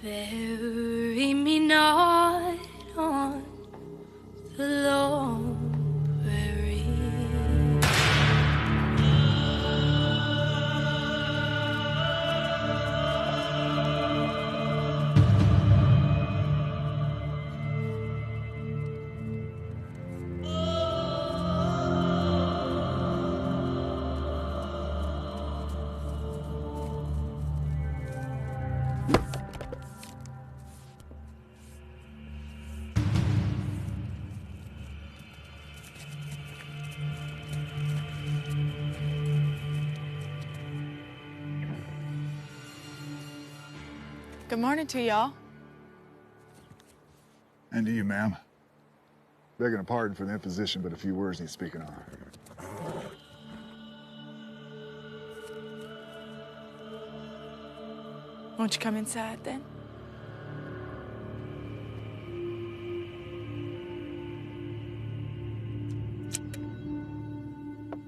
Bury me not on the lone prairie. Good morning to y'all. And to you, ma'am. Begging a pardon for the imposition, but a few words need speaking on. Won't you come inside then?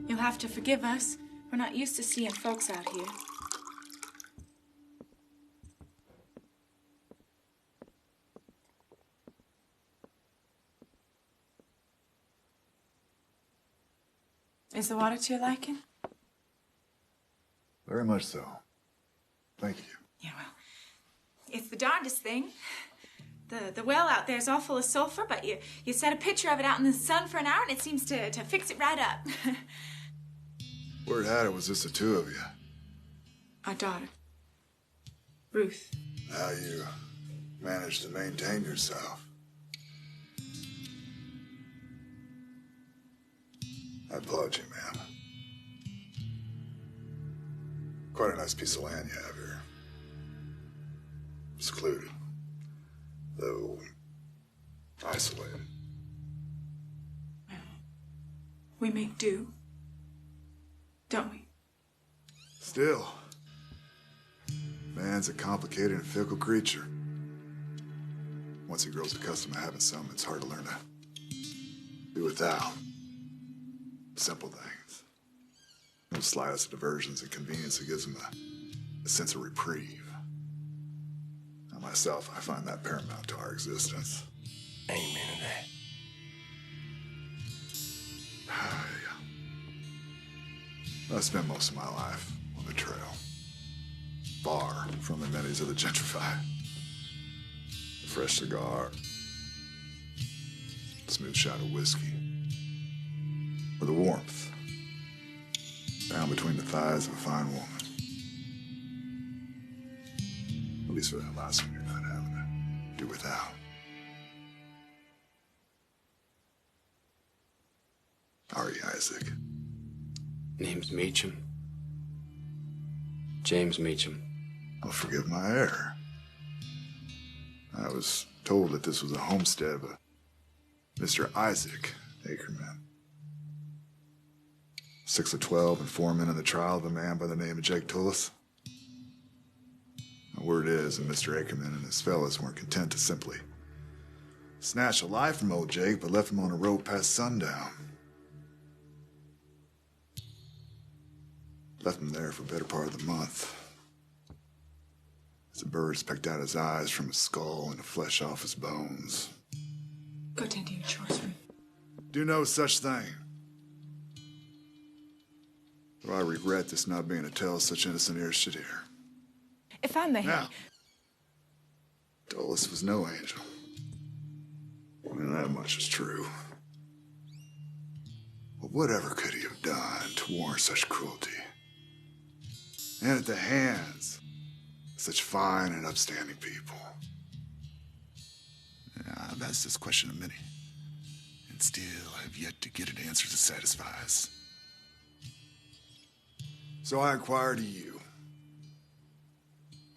You'll have to forgive us. We're not used to seeing folks out here. Is the water to your liking? Very much so. Thank you. Yeah, well, it's the darndest thing. The well out there is all full of sulfur, but you set a picture of it out in the sun for an hour and it seems to fix it right up. Word had it was just the two of you. Our daughter, Ruth. How you managed to maintain yourself. I applaud you, ma'am. Quite a nice piece of land you have here. Secluded, though isolated. We make do, don't we? Still, man's a complicated and fickle creature. Once he grows accustomed to having something, it's hard to learn to do without. Simple things. No slightest diversions and convenience that gives him a sense of reprieve. Now, myself, I find that paramount to our existence. Amen to that. I spent most of my life on the trail, far from the amenities of the gentrified. A fresh cigar, smooth shot of whiskey, or the warmth down between the thighs of a fine woman. At least for that last one, you're not having to do without. How are you, Isaac? Name's Meacham. James Meacham. Oh, forgive my error. I was told that this was a homestead of a Mr. Isaac Ackerman. 6 of 12 and foreman in the trial of a man by the name of Jake Tullis. The word is that Mr. Ackerman and his fellows weren't content to simply snatch a life from old Jake, but left him on a road past sundown. Left him there for the better part of the month. As the birds pecked out his eyes from his skull and the flesh off his bones. Go tend to your chores, Ruth. Do no such thing. Though I regret this not being a tale such innocent ears should hear. If I may. Now, Dulles was no angel. And that much is true. But whatever could he have done to warrant such cruelty? And at the hands of such fine and upstanding people. I've asked this question of many, and still have yet to get an answer that satisfies. So I inquire to you,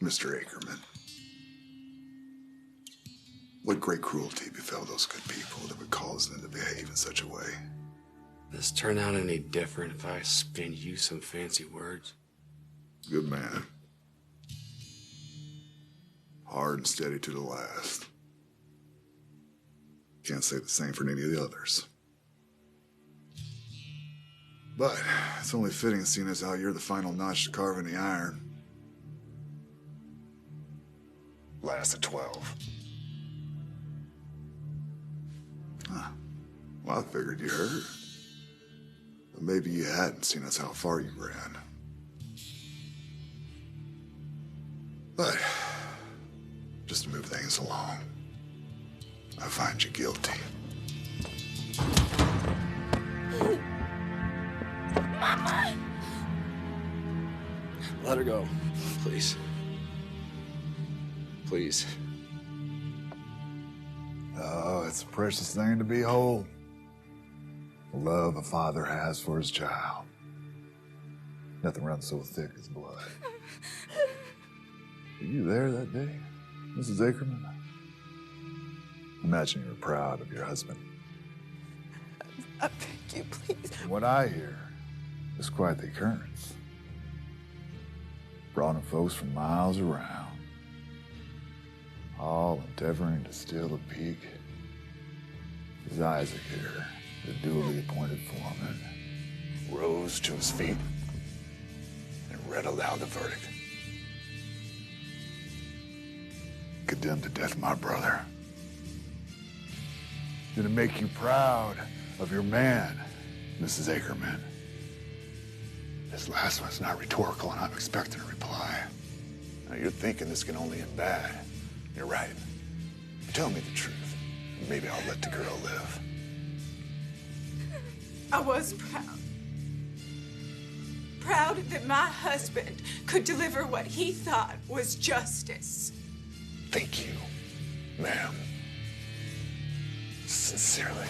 Mr. Ackerman. What great cruelty befell those good people that would cause them to behave in such a way? Does this turn out any different if I spin you some fancy words? Good man. Hard and steady to the last. Can't say the same for any of the others. But it's only fitting, seeing as how you're the final notch to carve in the iron. lasted 12. Huh. Well, I figured you heard. But maybe you hadn't seen us how far you ran. But, just to move things along, I find you guilty. Mama! Let her go, please. Please. Oh, it's a precious thing to behold. The love a father has for his child. Nothing runs so thick as blood. Were you there that day, Mrs. Ackerman? Imagine you were proud of your husband. I beg you, please. From what I hear, it's quite the occurrence. Brought in folks from miles around, all endeavoring to steal a peek. As Isaac here, the duly appointed foreman, rose to his feet and read aloud the verdict. Condemned to death, my brother. Did it make you proud of your man, Mrs. Ackerman? This last one's not rhetorical, and I'm expecting a reply. Now, you're thinking this can only end bad. You're right. Tell me the truth. Maybe I'll let the girl live. I was proud. Proud that my husband could deliver what he thought was justice. Thank you, ma'am. Sincerely.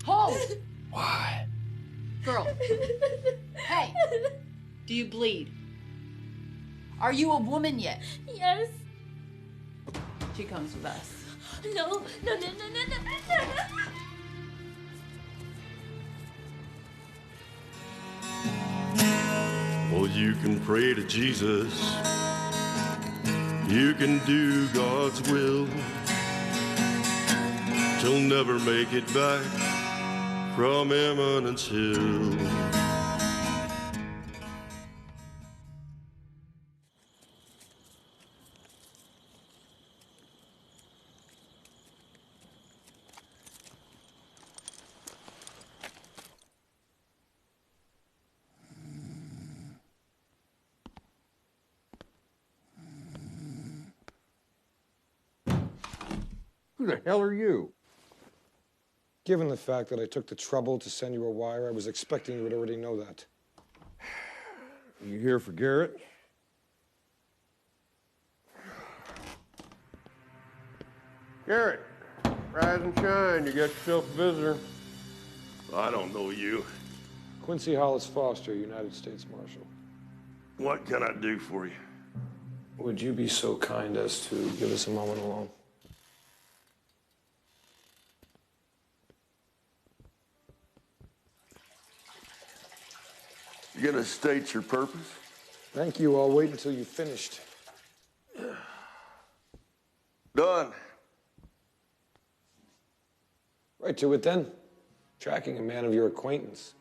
Hold! Why? Girl. Hey, do you bleed? Are you a woman yet? Yes. She comes with us. No, no, no, no, no, no, no. Well, you can pray to Jesus. You can do God's will. You'll never make it back from Eminence Hill. Who the hell are you? Given the fact that I took the trouble to send you a wire, I was expecting you would already know that. You here for Garrett? Garrett, rise and shine. You got yourself a visitor. I don't know you. Quincy Hollis Foster, United States Marshal. What can I do for you? Would you be so kind as to give us a moment alone? You gonna state your purpose? Thank you. I'll wait until you've finished. Done. Right to it then. Tracking a man of your acquaintance.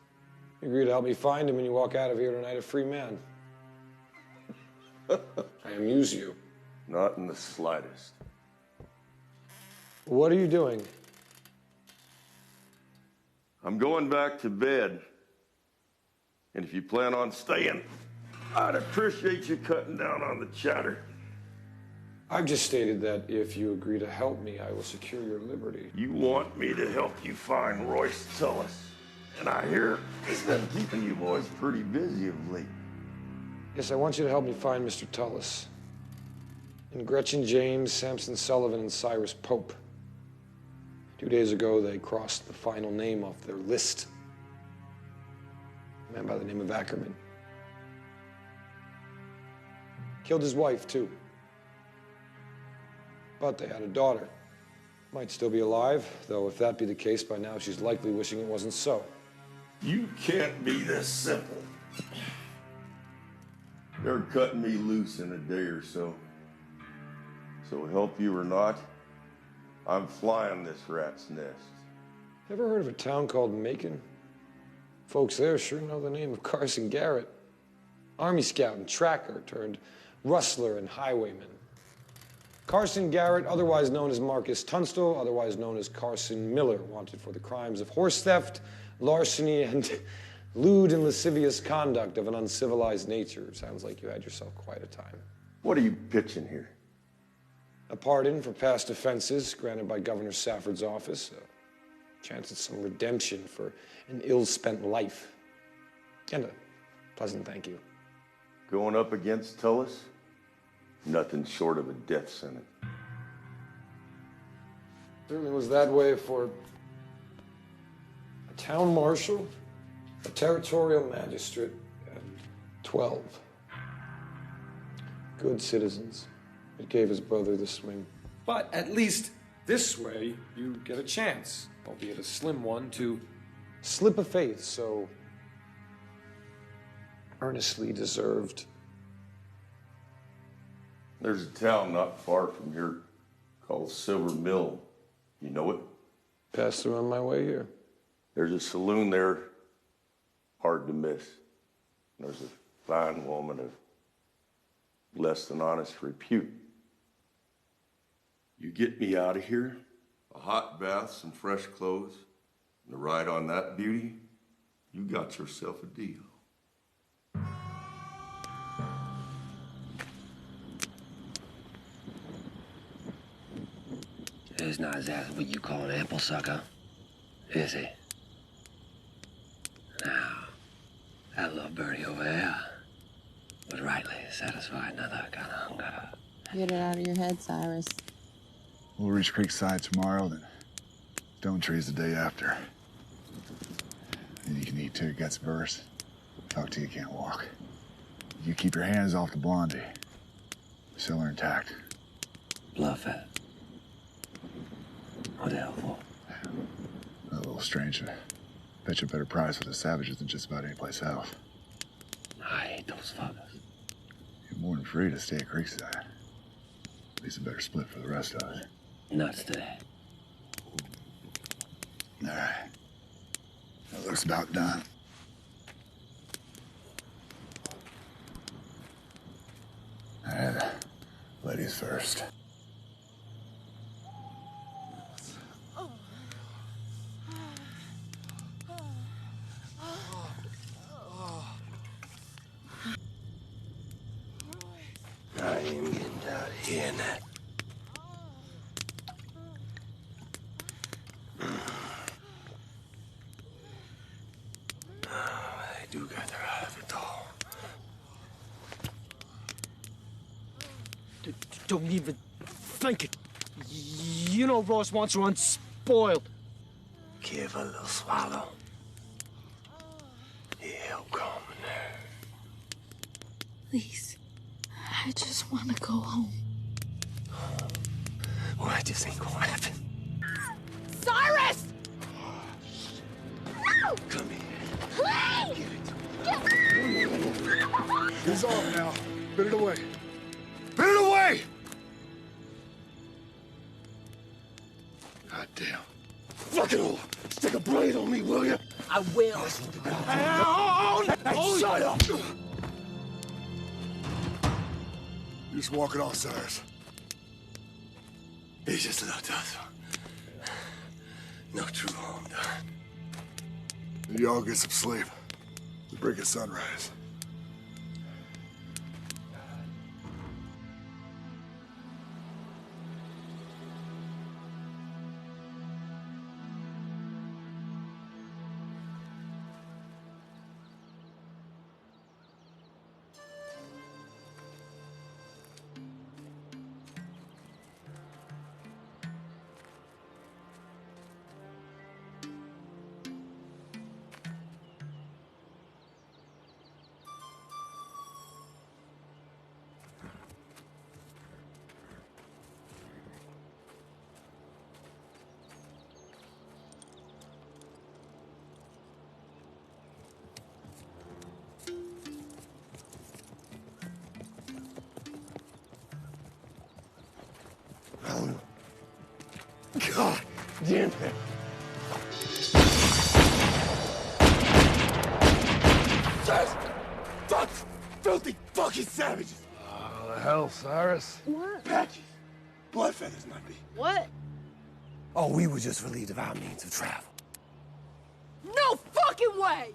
You agree to help me find him and you walk out of here tonight a free man. I amuse you. Not in the slightest. What are you doing? I'm going back to bed. And if you plan on staying, I'd appreciate you cutting down on the chatter. I've just stated that if you agree to help me, I will secure your liberty. You want me to help you find Royce Tullis. And I hear he's been keeping you boys pretty busy of late. Yes, I want you to help me find Mr. Tullis. And Gretchen James, Samson Sullivan, and Cyrus Pope. 2 days ago, they crossed the final name off their list. A man by the name of Ackerman. Killed his wife, too. But they had a daughter. Might still be alive, though if that be the case, by now she's likely wishing it wasn't so. You can't be this simple. They're cutting me loose in a day or so. So help you or not, I'm flying this rat's nest. Ever heard of a town called Macon? Folks there sure know the name of Carson Garrett. Army scout and tracker turned rustler and highwayman. Carson Garrett, otherwise known as Marcus Tunstall, otherwise known as Carson Miller, wanted for the crimes of horse theft, larceny, and lewd and lascivious conduct of an uncivilized nature. Sounds like you had yourself quite a time. What are you pitching here? A pardon for past offenses granted by Governor Safford's office. A chance at some redemption for an ill-spent life. And a pleasant thank you. Going up against Tullis? Nothing short of a death sentence. Certainly was that way for a town marshal, a territorial magistrate, and 12 good citizens. It gave his brother the swing. But at least this way, you get a chance, albeit a slim one, to slip of faith so earnestly deserved. There's a town not far from here called Silver Mill. You know it? Passed through on my way here. There's a saloon there, hard to miss. There's a fine woman of less than honest repute. You get me out of here, a hot bath, some fresh clothes, and a ride on that beauty, you got yourself a deal. He's not exactly what you call an apple sucker, is he? Now, that little birdie over there would rightly satisfy another kind of hunger. Get it out of your head, Cyrus. We'll reach Creekside tomorrow, then Stone Tree's the day after. Then you can eat till your guts burst, talk till you can't walk. You keep your hands off the blondie. Still are intact. Bluff it. What the hell for? A little strange. Bet you a better price with the savages than just about any place else. I hate those fuckers. You're more than free to stay at Creekside. At least a better split for the rest of us. Nuts to that. All right. That looks about done. All right, ladies first. I am getting out of here now. They do got their out of it, though. Don't even think it. You know Ross wants her unspoiled. Give a little swallow. He'll calm the nerve. Please, I just want to go home. Well, that just ain't gonna happen. Cyrus! No! Come here. Please! He's off now. Put it away. Put it away! God damn. Fucking hole. Stick a blade on me, will you? I will. Shut up! You're just walking off, Cyrus. He's just a little tough. No true harm done. You all get some sleep. The break of sunrise. God damn it. filthy fucking savages! The hell, Cyrus? What? Patches. Blood feathers might be. What? Oh, we were just relieved of our means of travel. No fucking way!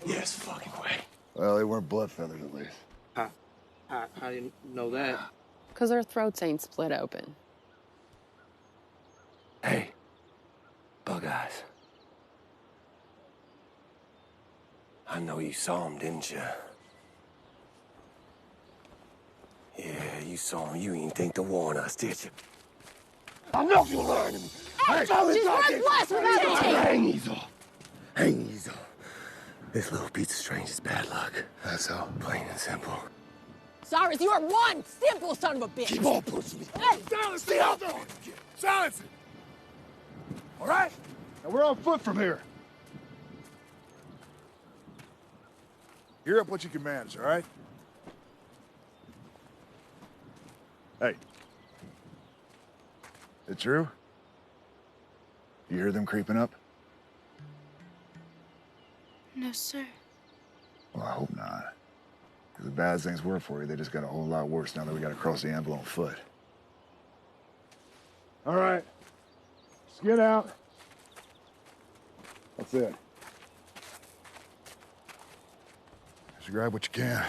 Yes, fucking way. Well, they weren't blood feathers, at least. How do you know that? Because our throats ain't split open. Hey, Bug Eyes. I know you saw him, didn't you? Yeah, you saw him. You didn't think to warn us, did you? I know you'll learn him. Hey, she's worthless without a teeth! Hang these off. Hang these off. This little piece of strange is bad luck. That's all. Plain and simple. Cyrus, you are one simple son of a bitch! Keep on pushing me. Hey! Silence the other! Silence it! All right? Now we're on foot from here. Gear up what you can manage, all right? Hey. It true? You hear them creeping up? No, sir. Well, I hope not. Because as bad as things were for you, they just got a whole lot worse now that we got to cross the Anvil on foot. All right. Let's get out. That's it. Just grab what you can.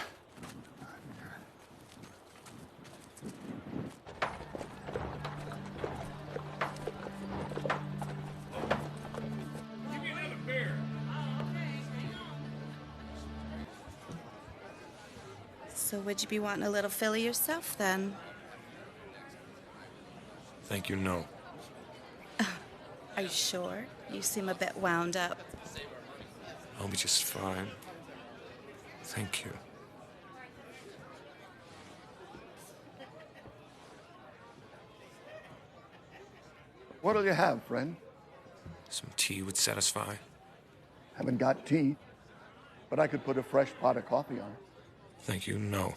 So would you be wanting a little filly yourself, then? Thank you, no. Are you sure? You seem a bit wound up. I'll be just fine. Thank you. What'll you have, friend? Some tea would satisfy. Haven't got tea, but I could put a fresh pot of coffee on it. Thank you, no.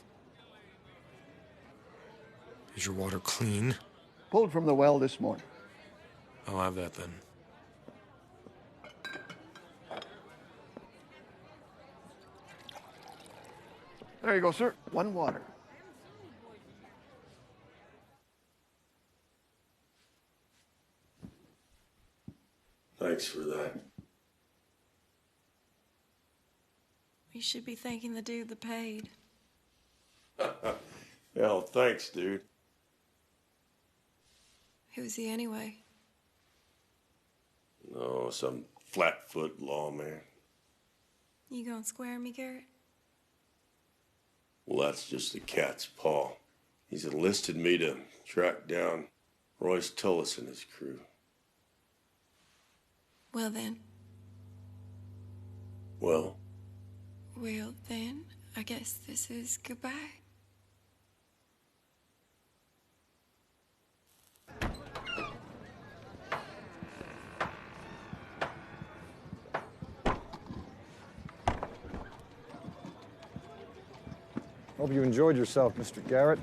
Is your water clean? Pulled from the well this morning. I'll have that then. There you go, sir. One water. Thanks for that. You should be thanking the dude that paid. Hell, thanks, dude. Who's he anyway? No, some flatfoot lawman. You gonna square me, Garrett? Well, that's just the cat's paw. He's enlisted me to track down Royce Tullis and his crew. Well then. Well, Well then, I guess this is goodbye. Hope you enjoyed yourself, Mr. Garrett.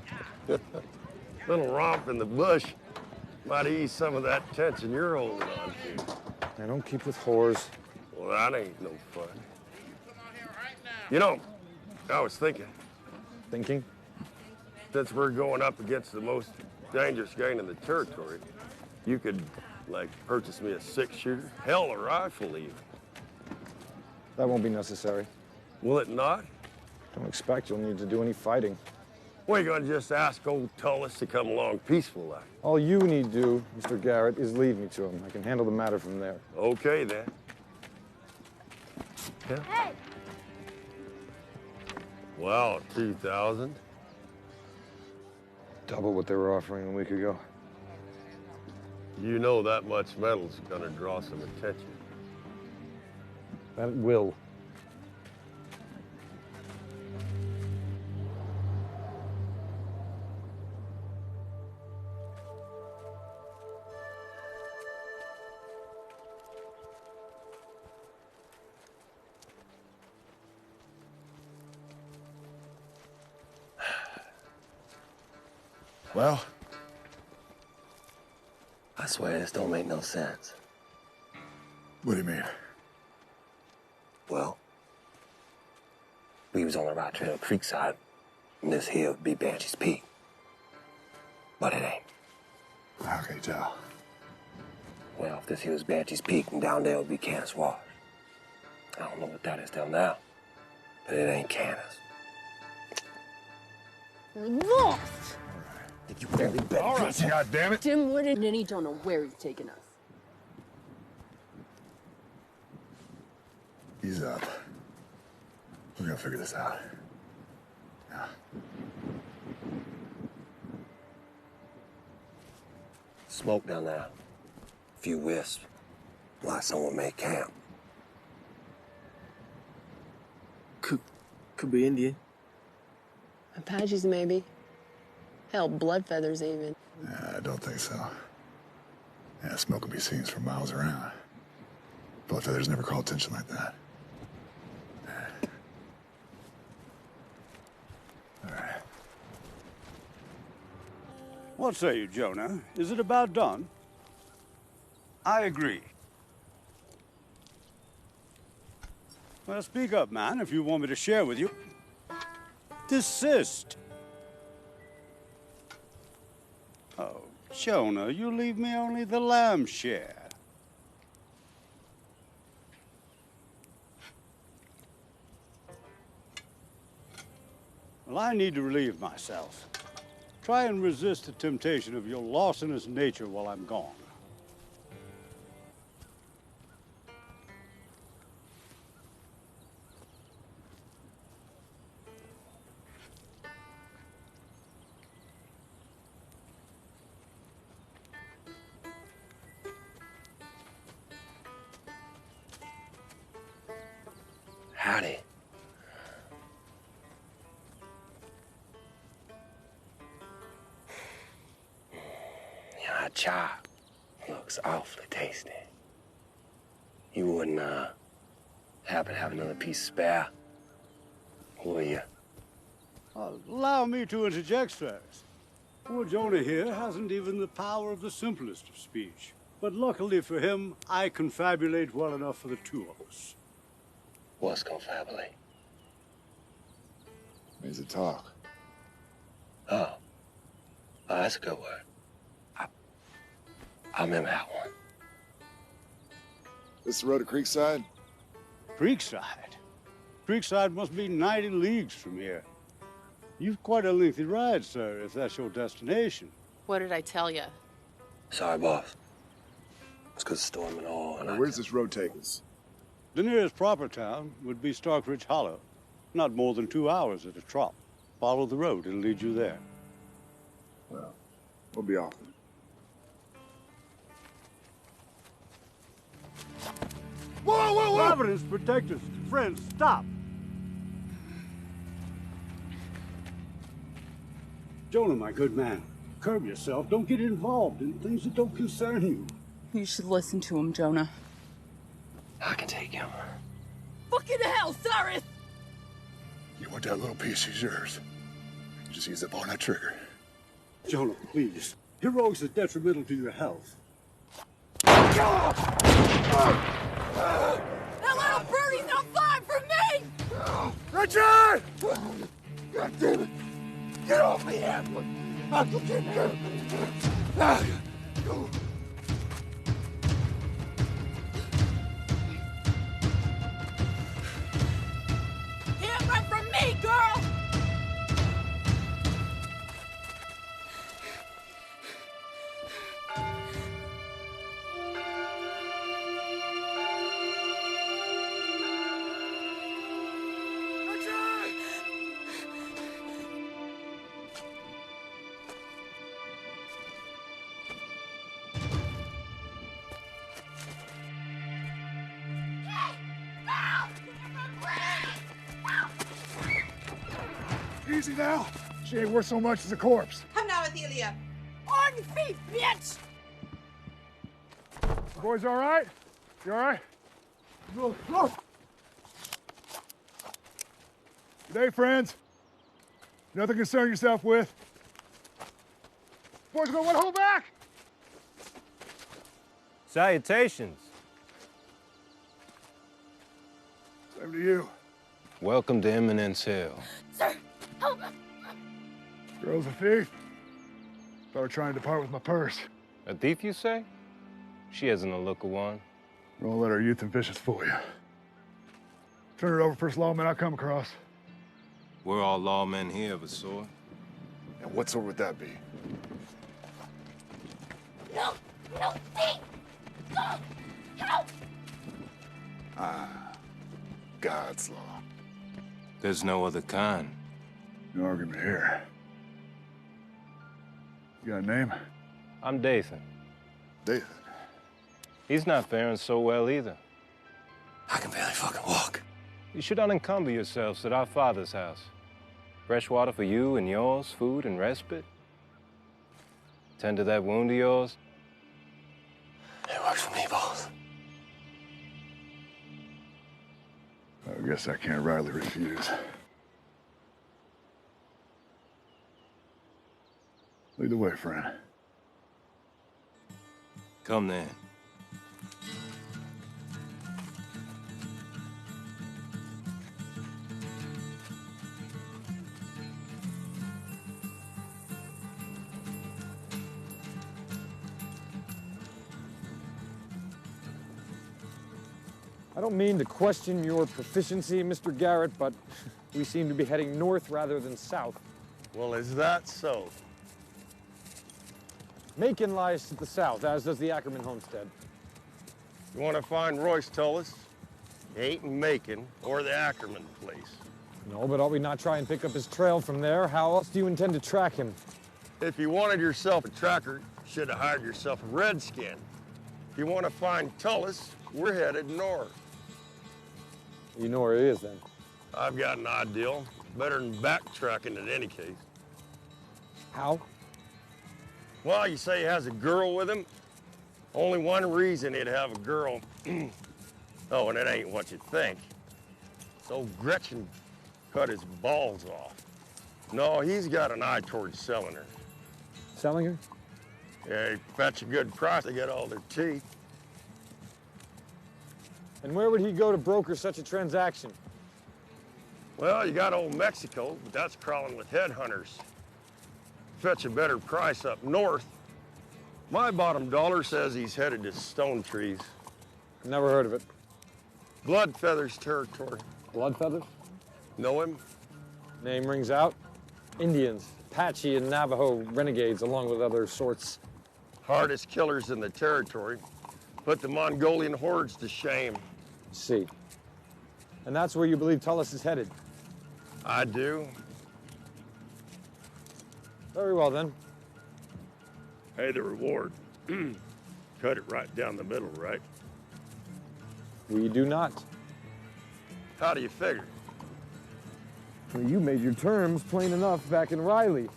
Little romp in the bush might ease some of that tension you're holding on to. I don't keep with whores. Well, that ain't no fun. You know, I was thinking. Thinking? Since we're going up against the most dangerous gang in the territory, you could, like, purchase me a 6-shooter. Hell, a rifle even. That won't be necessary. Will it not? Don't expect you'll need to do any fighting. We're gonna just ask old Tullis to come along peaceful like. All you need to do, Mr. Garrett, is lead me to him. I can handle the matter from there. Okay, then. Yeah. Hey! Wow, 2,000. Double what they were offering a week ago. You know that much metal's gonna draw some attention. That will. Well? I swear this don't make no sense. What do you mean? Well, we was on the right trail Creekside, and this here would be Banshee's Peak. But it ain't. How can you tell? Well, if this here was Banshee's Peak, and down there would be Canis Wash. I don't know what that is till now, but it ain't Canis. We're lost! Did you barely bet? All right, goddammit. Jim Wooded, and he don't know where he's taking us. Ease up. We're gonna figure this out. Yeah. Smoke down there. A few wisps. Like someone made camp. Could be Indian. Apaches, maybe. Hell, blood feathers, even. Yeah, I don't think so. Yeah, smoke can be seen from miles around. Blood feathers never call attention like that. All right. What say you, Jonah? Is it about done? I agree. Well, speak up, man, if you want me to share with you. Desist. Oh, Jonah, you leave me only the lamb share. Well, I need to relieve myself. Try and resist the temptation of your larcenous nature while I'm gone. Howdy. Yeah, chop looks awfully tasty. You wouldn't, happen to have another piece spare, will you? Allow me to interject first. Poor Jonah here hasn't even the power of the simplest of speech. But luckily for him, I confabulate well enough for the two of us. What's confabulate? Means to talk. Oh. Oh, that's a good word. I remember that one. This the road to Creekside? Creekside? Creekside must be 90 leagues from here. You've quite a lengthy ride, sir, if that's your destination. What did I tell you? Sorry, boss. It's because storm and all, and Where's this road take us? The nearest proper town would be Starkridge Hollow. Not more than 2 hours at a trot. Follow the road, it'll lead you there. Well, we'll be off. Whoa, whoa, whoa! Providence, protect us. Friends, stop. Jonah, my good man, curb yourself. Don't get involved in things that don't concern you. You should listen to him, Jonah. I can take him. Fucking hell, Cyrus! You want that little piece is yours. Just ease up on that trigger. Jonah, please. Heroics is detrimental to your health. That little birdie's not flying from me! Richard! God damn it! Get off me, Apple! I'll get you. Can't run from me, girl! Easy now. She ain't worth so much as a corpse. Come now, Athelia. On your feet, bitch! The boys all right? You all right? Look. Good day, friends. Nothing to concern yourself with. Boys, gonna want to hold back. Salutations. Same to you. Welcome to Eminence Hill. Sir, help! Girl's a thief. Thought her trying to depart with my purse. A thief, you say? She hasn't a look of one. Don't let her youth and vicious fool you. Turn her over first lawman I come across. We're all lawmen here of a sort. And what sort would that be? No, no, thief! God, help! Ah, God's law. There's no other kind. No argument here. You got a name? I'm Dathan. Dathan? He's not faring so well either. I can barely fucking walk. You should unencumber yourselves at our father's house. Fresh water for you and yours, food and respite. Tend to that wound of yours. It works for me, boss. I guess I can't rightly refuse. Lead the way, friend. Come then. I don't mean to question your proficiency, Mr. Garrett, but we seem to be heading north rather than south. Well, is that so? Macon lies to the south, as does the Ackerman homestead. You want to find Royce Tullis? He ain't in Macon or the Ackerman place. No, but ought we not try and pick up his trail from there? How else do you intend to track him? If you wanted yourself a tracker, you should have hired yourself a redskin. If you want to find Tullis, we're headed north. You know where he is, then? I've got an ideal. Better than backtracking in any case. How? Well, you say he has a girl with him. Only one reason he'd have a girl. Oh, and it ain't what you think. So Gretchen cut his balls off. No, he's got an eye towards selling her. Selling her? Yeah, he fetch a good price to get all their teeth. And where would he go to broker such a transaction? Well, you got old Mexico, but that's crawling with headhunters. Fetch a better price up north. My bottom dollar says he's headed to Stone Trees. Never heard of it. Blood Feathers territory. Blood Feathers? Know him? Name rings out. Indians, Apache and Navajo renegades, along with other sorts. Hardest killers in the territory. Put the Mongolian hordes to shame. See. And that's where you believe Tullis is headed? I do. Very well, then. Hey, the reward. Cut it right down the middle, right? We do not. How do you figure? Well, you made your terms plain enough back in Riley.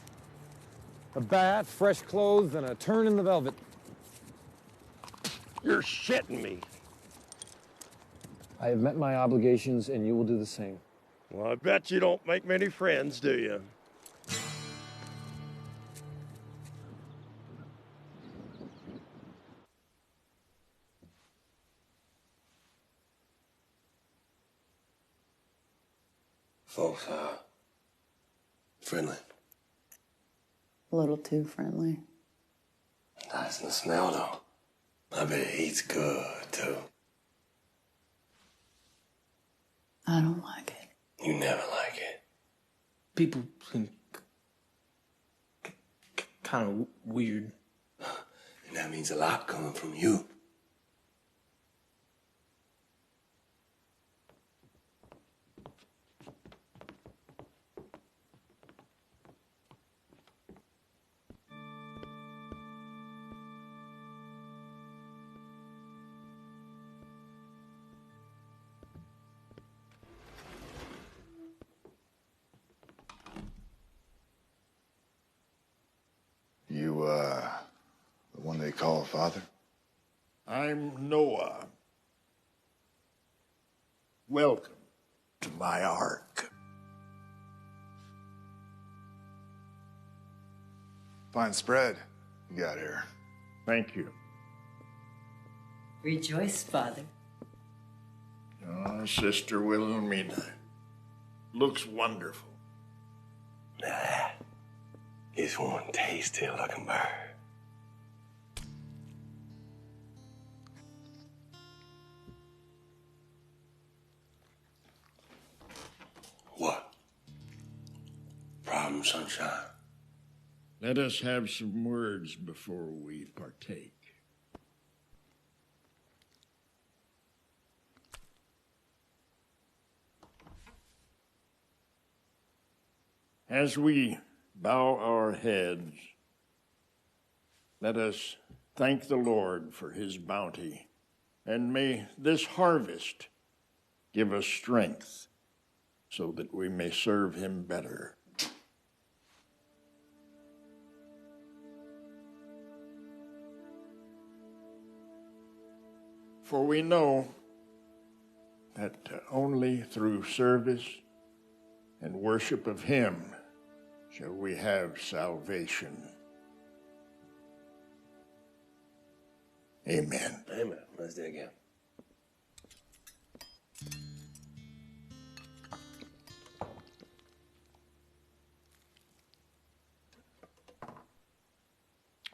A bath, fresh clothes, and a turn in the velvet. You're shitting me. I have met my obligations, and you will do the same. Well, I bet you don't make many friends, do you? Folks, friendly. A little too friendly. Nice in the smell, though. I bet it eats good, too. I don't like it. You never like it. People seem kind of weird. And that means a lot coming from you. You, the one they call father? I'm Noah. Welcome to my ark. Fine spread you got here. Thank you. Rejoice, Father. Sister Wilhelmina. looks wonderful. Nah, it's one tasty-looking bird. What? Problem, sunshine? Let us have some words before we partake. As we bow our heads, let us thank the Lord for his bounty, and may this harvest give us strength so that we may serve him better. For we know that only through service and worship of him shall we have salvation. Amen. Amen. Let's do it again.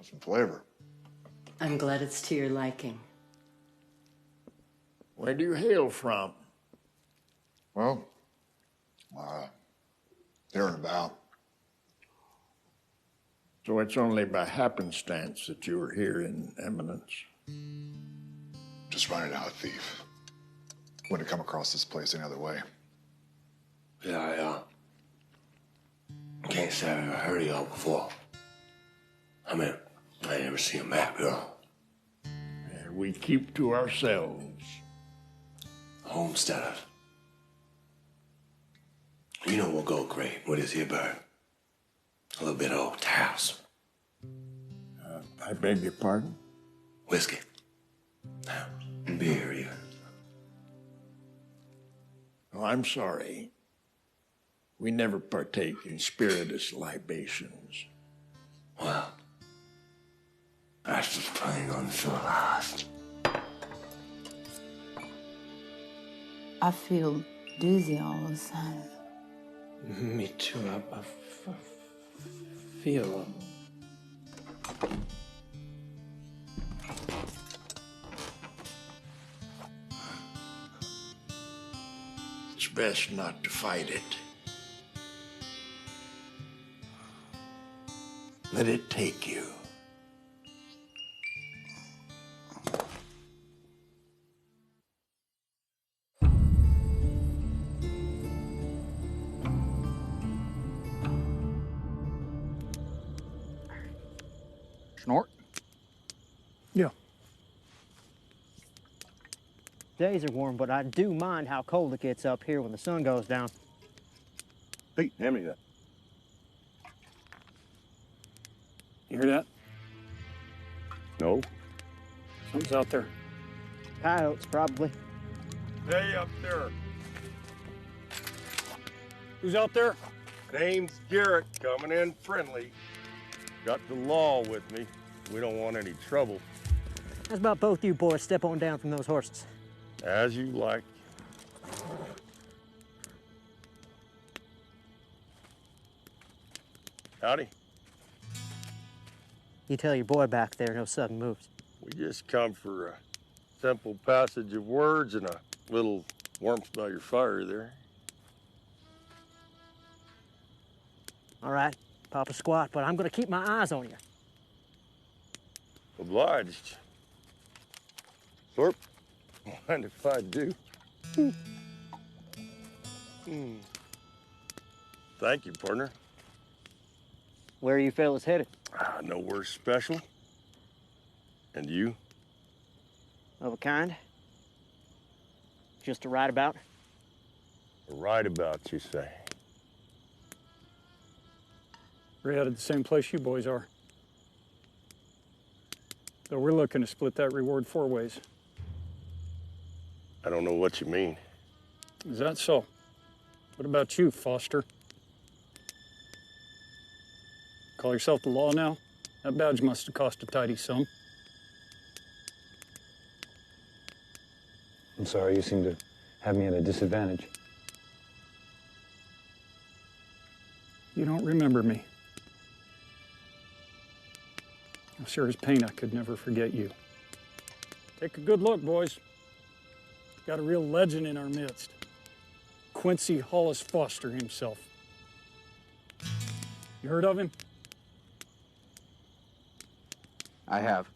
Some flavor. I'm glad it's to your liking. Where do you hail from? Well, here and about. So it's only by happenstance that you are here in Eminence. Just running out of thief. Wouldn't have come across this place any other way. Yeah, I can't say I've ever heard of y'all before. I mean, I ain't never seen a map, y'all. And we keep to ourselves. Homesteaders. You know what go great with this here bird? A little bit of old house. I beg your pardon? Whiskey. Beer, even. Oh, I'm sorry. We never partake in spirituous libations. Well, that's just playing on the last. I feel dizzy all of a sudden. Me too. I feel. It's best not to fight it. Let it take you. Snort? Yeah. Days are warm, but I do mind how cold it gets up here when the sun goes down. Hey, hand me that. You hear that? No. Something's out there. Coyotes, probably. Hey, up there. Who's out there? Name's Garrett, coming in friendly. Got the law with me. We don't want any trouble. How's about both you boys step on down from those horses? As you like. Howdy. You tell your boy back there no sudden moves. We just come for a simple passage of words and a little warmth by your fire there. All right, pop a squat, but I'm gonna keep my eyes on you. Obliged. Thorpe, mind if I do? Thank you, partner. Where are you fellas headed? Nowhere special. And you? Of a kind? Just a ride about? A ride about, you say? We're headed the same place you boys are. So we're looking to split that reward 4 ways. I don't know what you mean. Is that so? What about you, Foster? Call yourself the law now? That badge must have cost a tidy sum. I'm sorry, you seem to have me at a disadvantage. You don't remember me. Sure as paint, I could never forget you. Take a good look, boys. Got a real legend in our midst. Quincy Hollis Foster himself. You heard of him? I have.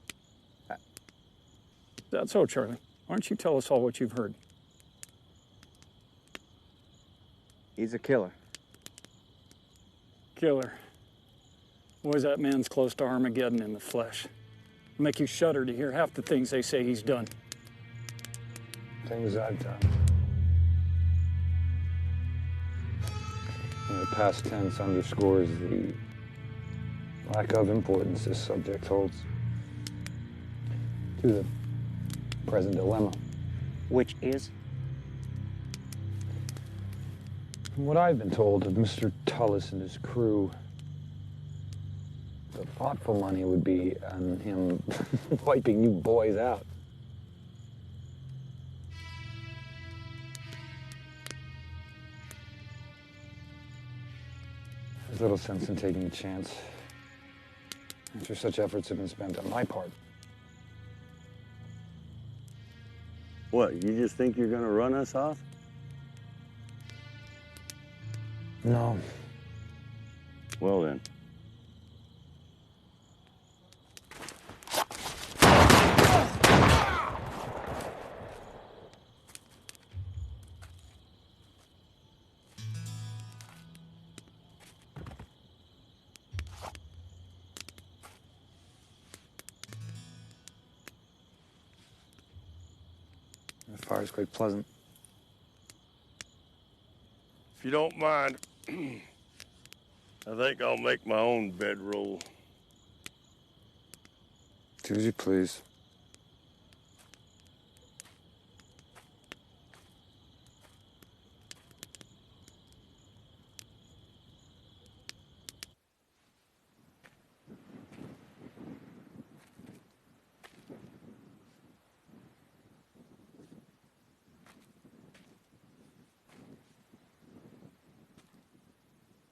That's so, Charlie. Why don't you tell us all what you've heard? He's a killer. Killer. Boys, that man's close to Armageddon in the flesh. It'll make you shudder to hear half the things they say he's done. Things I've done. The past tense underscores the lack of importance this subject holds to the present dilemma. Which is? From what I've been told of Mr. Tullis and his crew, the thoughtful money would be on him wiping you boys out. There's little sense in taking a chance after such efforts have been spent on my part. What, you just think you're gonna run us off? No. Well then. The fire's quite pleasant. If you don't mind, I think I'll make my own bedroll. Do as you please.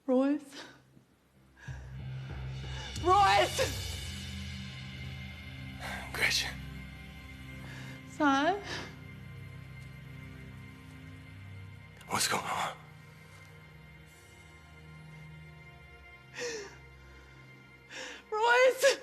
Royce? Royce! Gretchen. Son? What's going on? Royce!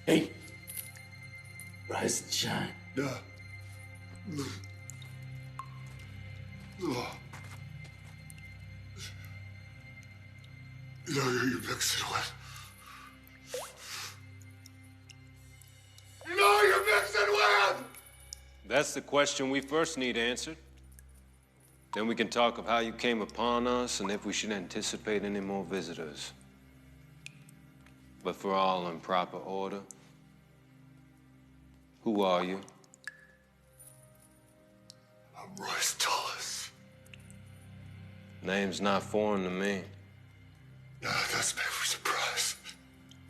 Hey, rise and shine. Yeah. Oh. You know you're mixing with. You know you're mixing with! That's the question we first need answered. Then we can talk of how you came upon us and if we should anticipate any more visitors. But for all in proper order, who are you? I'm Royce Tullis. Name's not foreign to me. No, that's me for surprise.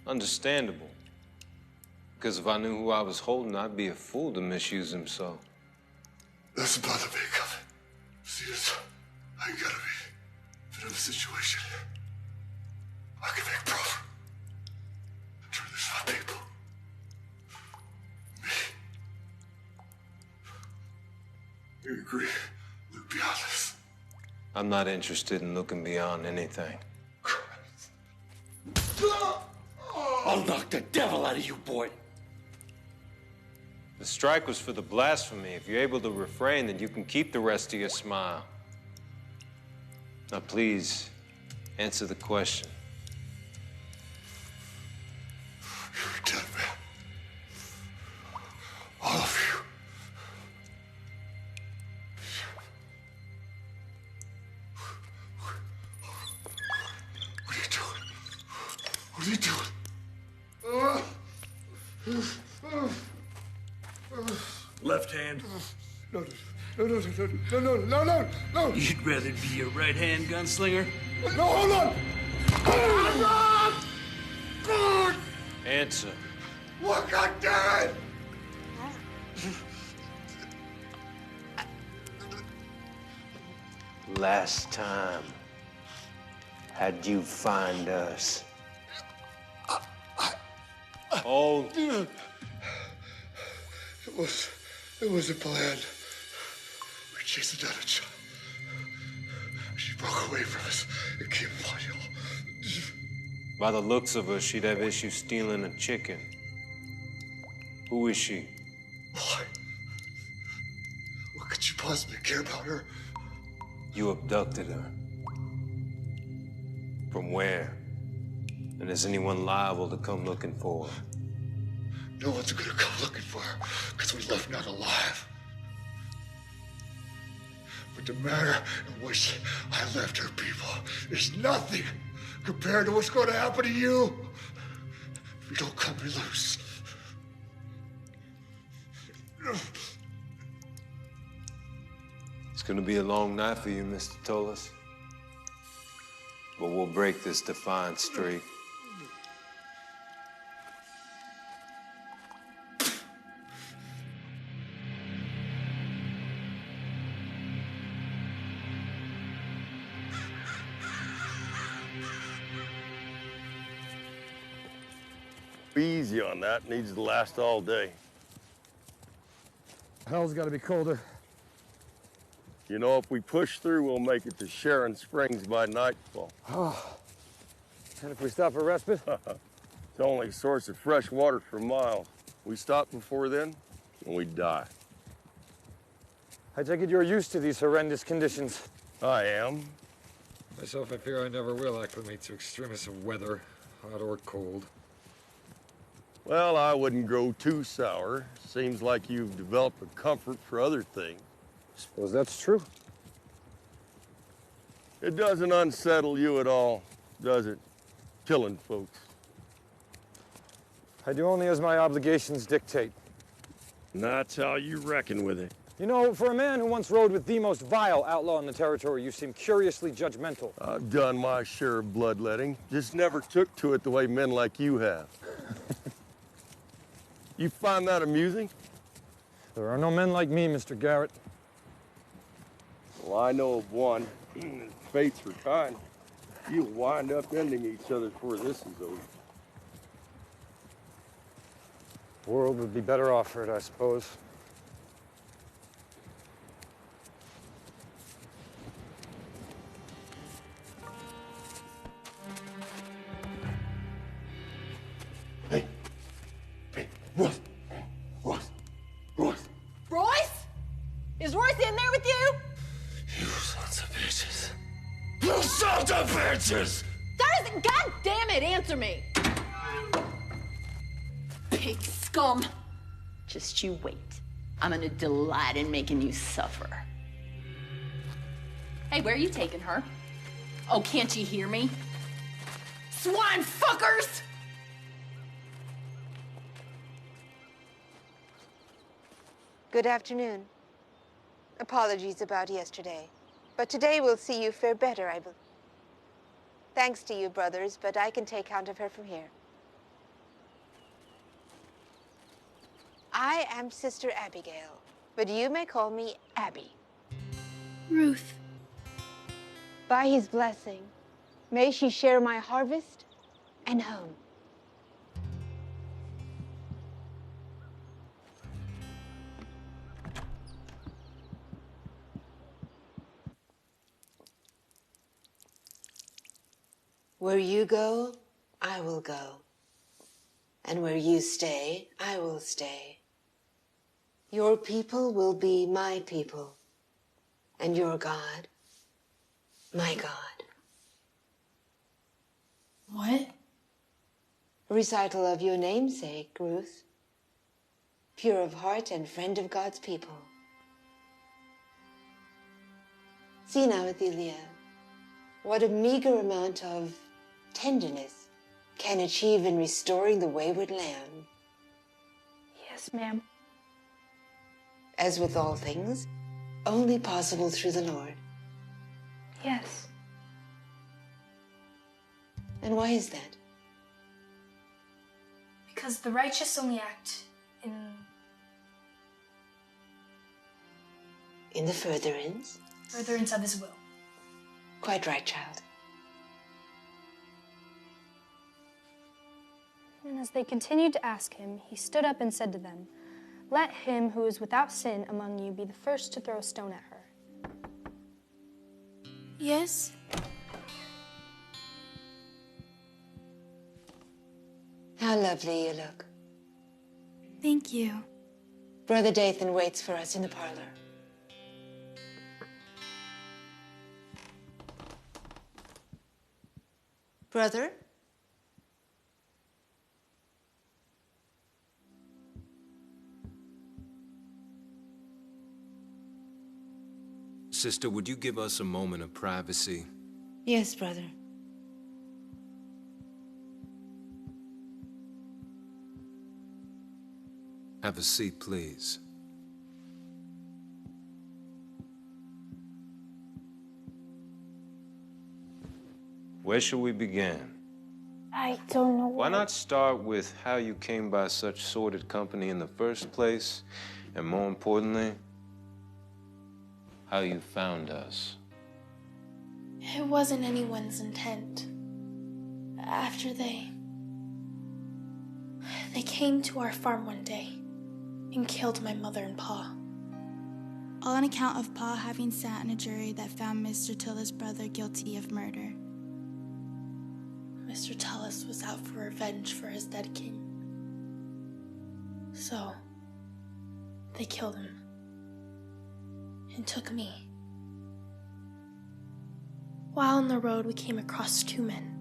Understandable. Because if I knew who I was holding, I'd be a fool to misuse him so. That's about the make of it. See, I gotta be in a situation here. I can make profit. Turn this on people. Me. You agree? Look beyond this. I'm not interested in looking beyond anything. I'll knock the devil out of you, boy. The strike was for the blasphemy. If you're able to refrain, then you can keep the rest of your smile. Now, please, answer the question. You're a dead man. All of you. What are you doing? What are you doing? Left hand. No, no. You'd rather be a right-hand gunslinger? No, hold on! Answer. What, God damn it! Last time, how'd you find us? Oh. It was a plan. We chased the Dutch. She broke away from us and came upon you. By the looks of her, she'd have issues stealing a chicken. Who is she? Why? What could you possibly care about her? You abducted her. From where? And is anyone liable to come looking for her? No one's gonna come looking for her, because we left none alive. But the manner in which I left her people is nothing compared to what's going to happen to you if you don't cut me loose. It's gonna be a long night for you, Mr. Tullis. But we'll break this defiant streak. Easy on that. Needs to last all day. Hell's got to be colder. You know, if we push through, we'll make it to Sharon Springs by nightfall. Oh. And if we stop for respite? It's the only source of fresh water for miles. We stop before then, and we die. I take it you're used to these horrendous conditions. I am. Myself, I fear I never will acclimate to extremis of weather, hot or cold. Well, I wouldn't grow too sour. Seems like you've developed a comfort for other things. Suppose that's true. It doesn't unsettle you at all, does it? Killing folks. I do only as my obligations dictate. And that's how you reckon with it. You know, for a man who once rode with the most vile outlaw in the territory, you seem curiously judgmental. I've done my share of bloodletting. Just never took to it the way men like you have. You find that amusing? There are no men like me, Mr. Garrett. Well, I know of one. Fates were kind. You'll wind up ending each other before this is over. The world would be better off for it, I suppose. Royce? Is Royce in there with you? You sons of bitches. You sons of bitches! Thursday, God damn it, answer me! Pig scum! Just you wait. I'm gonna delight in making you suffer. Hey, where are you taking her? Oh, can't you hear me? Swine fuckers! Good afternoon. Apologies about yesterday, but today we'll see you fare better, I believe. Thanks to you, brothers, but I can take count of her from here. I am Sister Abigail, but you may call me Abby. Ruth. By his blessing, may she share my harvest and home. Where you go, I will go. And where you stay, I will stay. Your people will be my people. And your God, my God. What? A recital of your namesake, Ruth. Pure of heart and friend of God's people. See now, Athelia, what a meager amount of tenderness can achieve in restoring the wayward lamb. Yes, ma'am. As with all things, only possible through the Lord. Yes. And why is that? Because the righteous only act in the furtherance of his will. Quite right, child. And as they continued to ask him, he stood up and said to them, "Let him who is without sin among you be the first to throw a stone at her." Yes? How lovely you look. Thank you. Brother Dathan waits for us in the parlor. Brother? Sister, would you give us a moment of privacy? Yes, brother. Have a seat, please. Where shall we begin? I don't know. Why not start with how you came by such sordid company in the first place, and more importantly, how you found us? It wasn't anyone's intent. After they came to our farm one day and killed my mother and Pa. All on account of Pa having sat in a jury that found Mr. Tillis' brother guilty of murder. Mr. Tillis was out for revenge for his dead king. So, they killed him and took me. While on the road, we came across two men,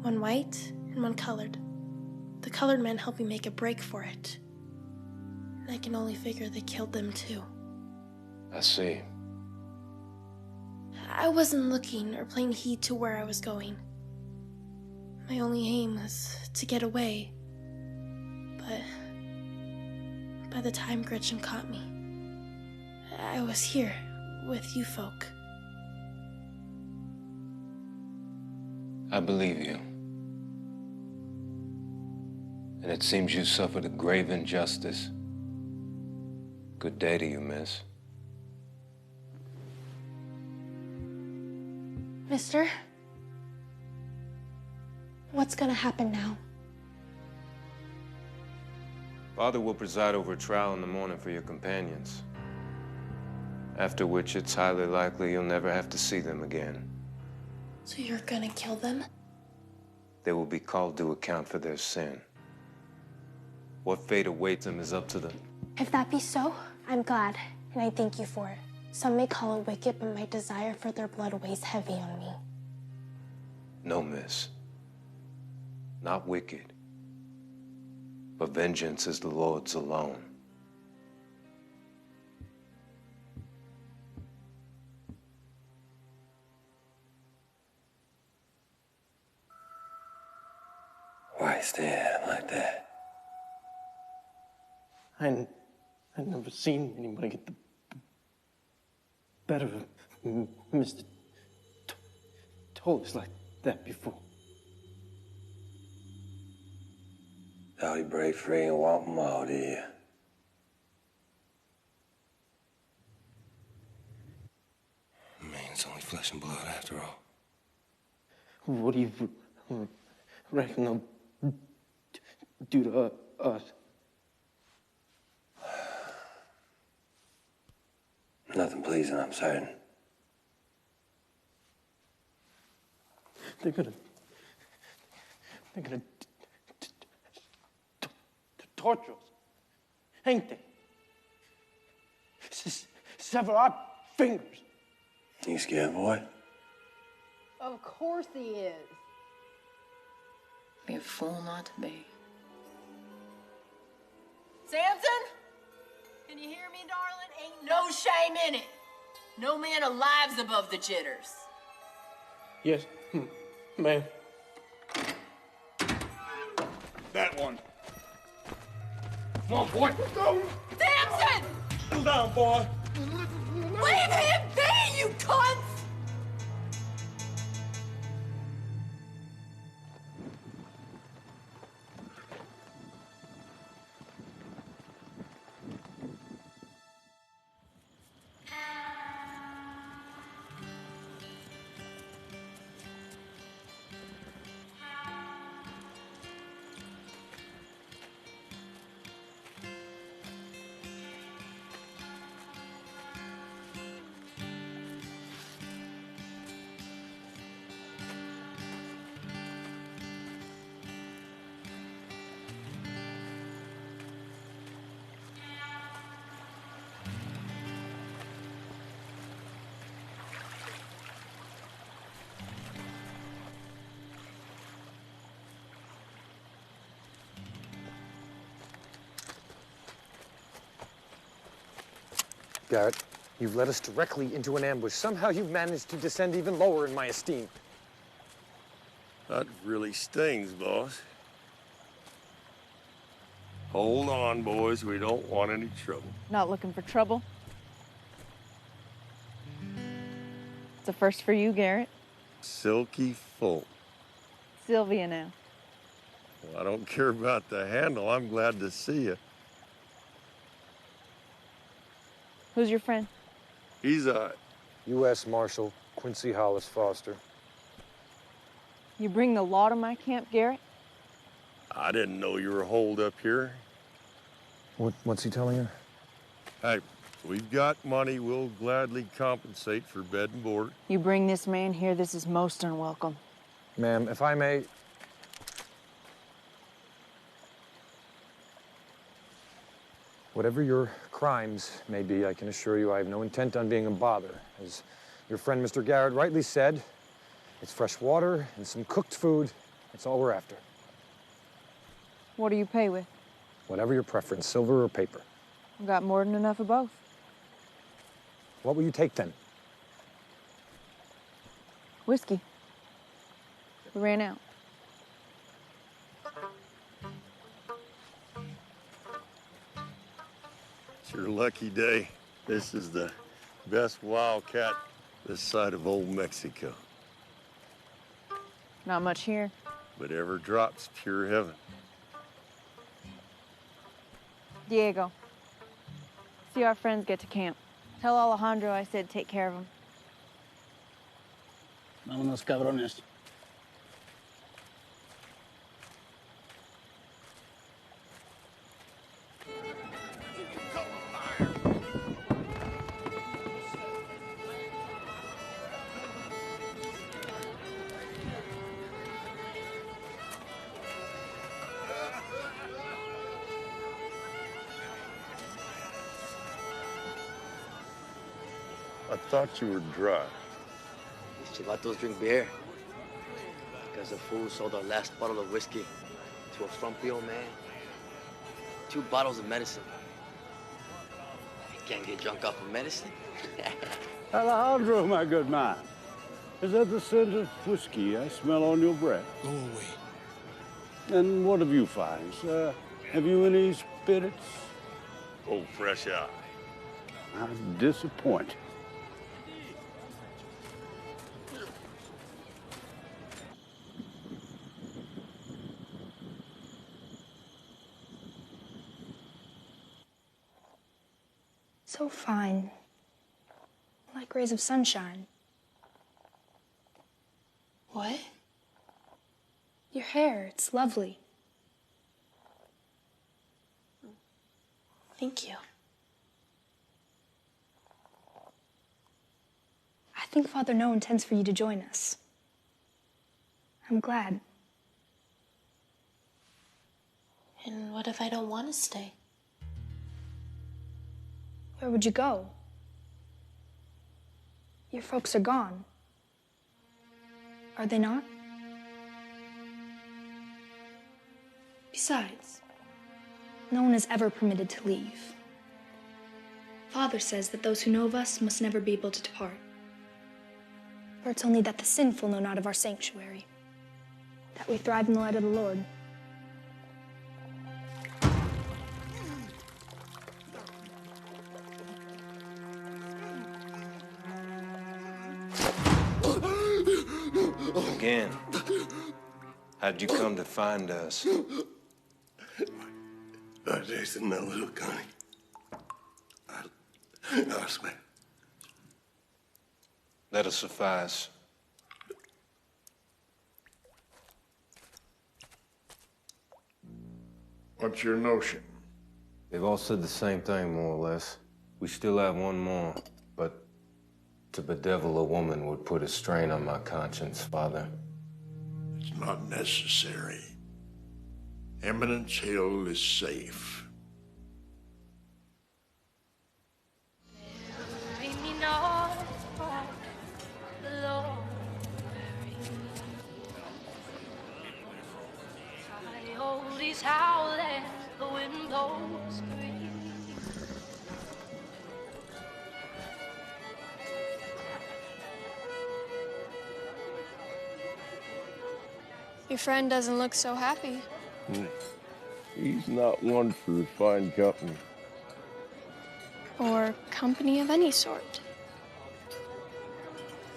one white and one colored. The colored men helped me make a break for it. And I can only figure they killed them too. I see. I wasn't looking or paying heed to where I was going. My only aim was to get away. But by the time Gretchen caught me, I was here with you folk. I believe you. And it seems you suffered a grave injustice. Good day to you, miss. Mister? What's gonna happen now? Father will preside over a trial in the morning for your companions. After which it's highly likely you'll never have to see them again. So you're gonna kill them? They will be called to account for their sin. What fate awaits them is up to them. If that be so, I'm glad, and I thank you for it. Some may call it wicked, but my desire for their blood weighs heavy on me. No, miss. Not wicked. But vengeance is the Lord's alone. Why stare like that? I've never seen anybody get the better of Mr. Tullis like that before. Thought he'd break free and want them all, do you? Man, it's only flesh and blood after all. What do you reckon they'll do to us? Nothing pleasing, I'm certain. They're gonna torture us, ain't they? Sever our fingers. You scared, boy? Of course he is. Be a fool not to be. Samson? Can you hear me, darling? Ain't no shame in it. No man alive's above the jitters. Yes, ma'am. That one. Come on, boy. Samson! Cool down, boy. Leave him be, you cunts! Garrett, you've led us directly into an ambush. Somehow you've managed to descend even lower in my esteem. That really stings, boss. Hold on, boys. We don't want any trouble. Not looking for trouble? It's a first for you, Garrett. Silky full. Sylvia now. Well, I don't care about the handle. I'm glad to see you. Who's your friend? He's U.S. Marshal Quincy Hollis Foster. You bring the law to my camp, Garrett? I didn't know you were holed up here. What's he telling you? Hey, we've got money. We'll gladly compensate for bed and board. You bring this man here, this is most unwelcome. Ma'am, if I may... Whatever your crimes may be, I can assure you I have no intent on being a bother. As your friend Mr. Garrett rightly said, it's fresh water and some cooked food. That's all we're after. What do you pay with? Whatever your preference, silver or paper. I've got more than enough of both. What will you take then? Whiskey. We ran out. It's your lucky day. This is the best wildcat this side of old Mexico. Not much here. Whatever drops, pure heaven. Diego, see our friends get to camp. Tell Alejandro I said take care of him. Vámonos, cabrones. I thought you were dry. These chivatos drink beer. Because the fool sold our last bottle of whiskey to a frumpy old man. 2 bottles of medicine. I can't get drunk off of medicine. Alejandro, my good man. Is that the scent of whiskey I smell on your breath? Go away. And what have you, Fines? Have you any spirits? Oh, fresh out. I'm disappointed. So fine. Like rays of sunshine. What? Your hair, it's lovely. Thank you. I think Father No intends for you to join us. I'm glad. And what if I don't want to stay? Where would you go? Your folks are gone. Are they not? Besides, no one is ever permitted to leave. Father says that those who know of us must never be able to depart. For it's only that the sinful know not of our sanctuary, that we thrive in the light of the Lord. again. How'd you come to find us? Jason, that little Connie. I swear. That'll suffice. What's your notion? They've all said the same thing, more or less. We still have one more, but to bedevil a woman would put a strain on my conscience, Father. It's not necessary. Eminence Hill is safe. Howling, the wind blows free. Your friend doesn't look so happy. He's not one for fine company. Or company of any sort.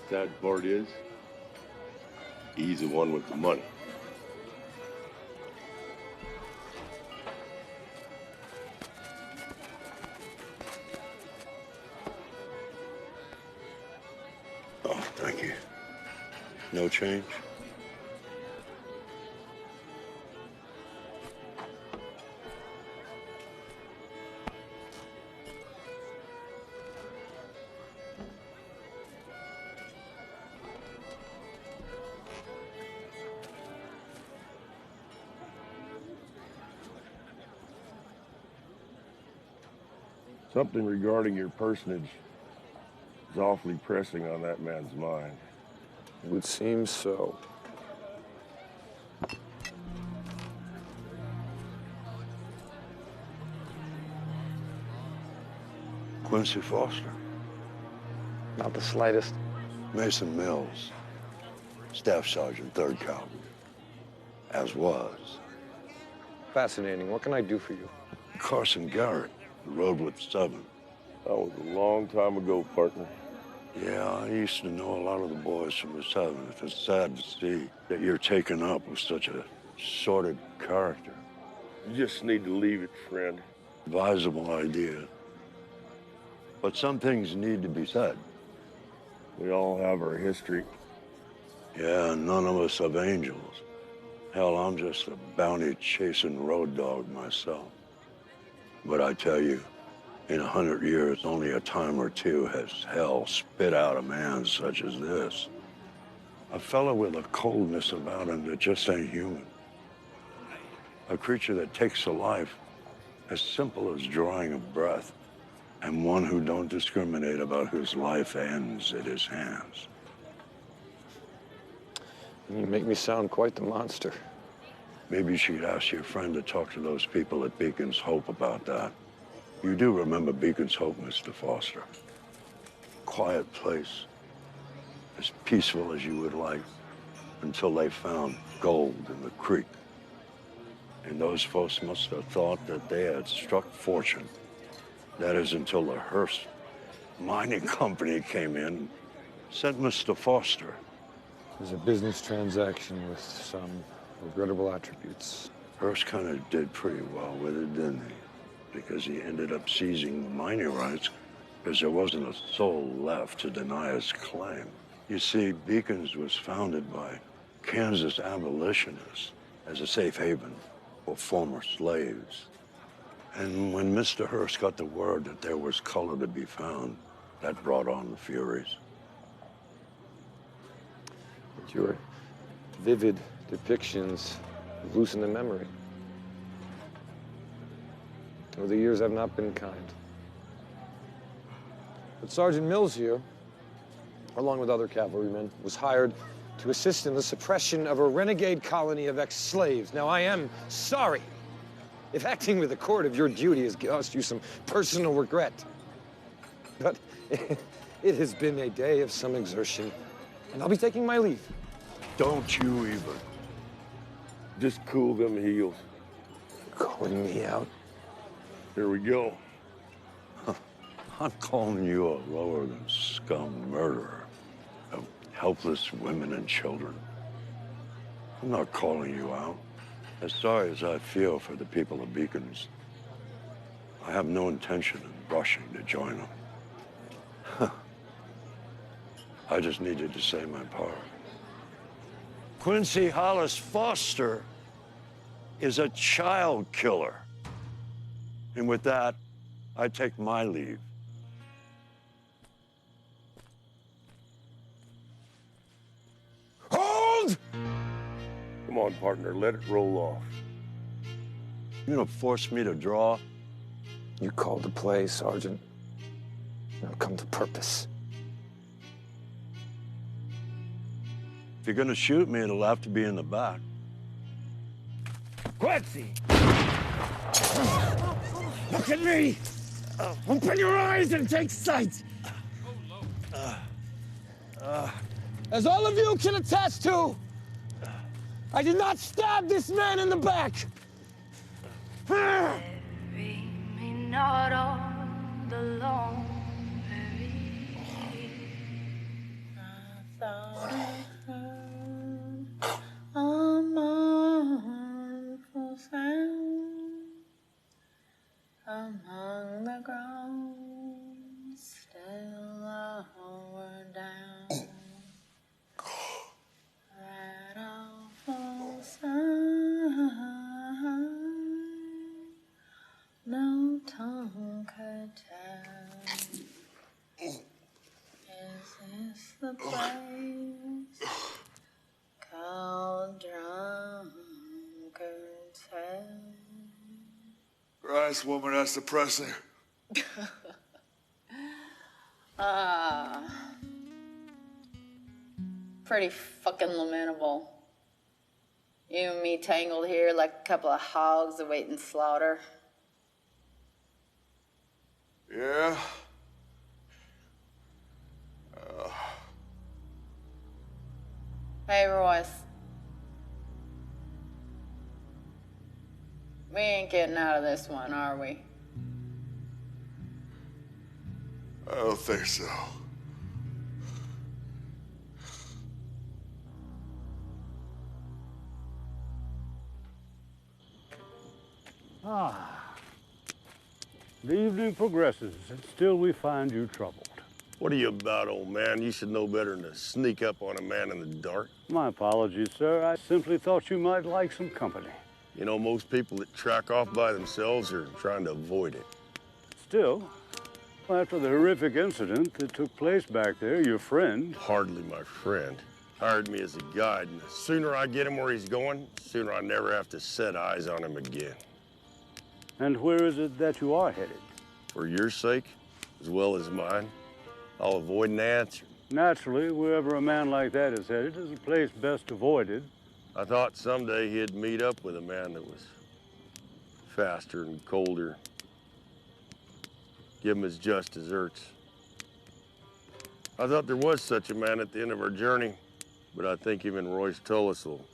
Sad part is, he's the one with the money. Oh, thank you. No change? Something regarding your personage is awfully pressing on that man's mind. It would seem so. Quincy Foster. Not the slightest. Mason Mills. Staff Sergeant, 3rd Cavalry. As was. Fascinating. What can I do for you? Carson Garrett, the road with 7. That was a long time ago, partner. Yeah, I used to know a lot of the boys from the 7th. It's sad to see that you're taken up with such a sordid character. You just need to leave it, friend. Advisable idea. But some things need to be said. We all have our history. Yeah, none of us have angels. Hell, I'm just a bounty-chasing road dog myself. But I tell you, in 100 years, only a time or two has hell spit out a man such as this. A fella with a coldness about him that just ain't human. A creature that takes a life as simple as drawing a breath, and one who don't discriminate about whose life ends at his hands. You make me sound quite the monster. Maybe you should ask your friend to talk to those people at Beacon's Hope about that. You do remember Beacon's Hope, Mr. Foster. Quiet place, as peaceful as you would like, until they found gold in the creek. And those folks must have thought that they had struck fortune. That is until the Hearst Mining Company came in, sent Mr. Foster. It was a business transaction with some regrettable attributes. Hearst kind of did pretty well with it, didn't he? Because he ended up seizing the mining rights because there wasn't a soul left to deny his claim. You see, Beacons was founded by Kansas abolitionists as a safe haven for former slaves. And when Mr. Hearst got the word that there was color to be found, that brought on the Furies. But your vivid depictions loosen the memory. Over the years, I've not been kind. But Sergeant Mills here, along with other cavalrymen, was hired to assist in the suppression of a renegade colony of ex-slaves. Now, I am sorry if acting with a court of your duty has caused you some personal regret. But it has been a day of some exertion, and I'll be taking my leave. Don't you even. Just cool them heels. Calling me out? Here we go. I'm calling you a lower than scum murderer of helpless women and children. I'm not calling you out. As sorry as I feel for the people of Beacons, I have no intention of rushing to join them. I just needed to say my part. Quincy Hollis Foster is a child killer. And with that, I take my leave. Hold! Come on, partner, let it roll off. You gonna force me to draw? You called to play, Sergeant. Now come to purpose. If you're gonna shoot me, it'll have to be in the back. Quincy! Look at me! Open your eyes and take sight! As all of you can attest to, I did not stab this man in the back! Bury me not on the long a mournful sound among the ground, still lower down. That awful sound, no tongue could tell. Is this the place called Drunkard's Hell? Christ, woman, that's depressing. Pretty fucking lamentable. You and me tangled here like a couple of hogs awaiting slaughter. Yeah? Hey, Royce. We ain't getting out of this one, are we? I don't think so. The evening progresses, and still we find you troubled. What are you about, old man? You should know better than to sneak up on a man in the dark. My apologies, sir. I simply thought you might like some company. You know, most people that track off by themselves are trying to avoid it. Still, after the horrific incident that took place back there, your friend... Hardly my friend. Hired me as a guide, and the sooner I get him where he's going, the sooner I never have to set eyes on him again. And where is it that you are headed? For your sake, as well as mine, I'll avoid an answer. Naturally, wherever a man like that is headed is a place best avoided. I thought someday he'd meet up with a man that was faster and colder. Give him his just deserts. I thought there was such a man at the end of our journey, but I think even Royce Tullis will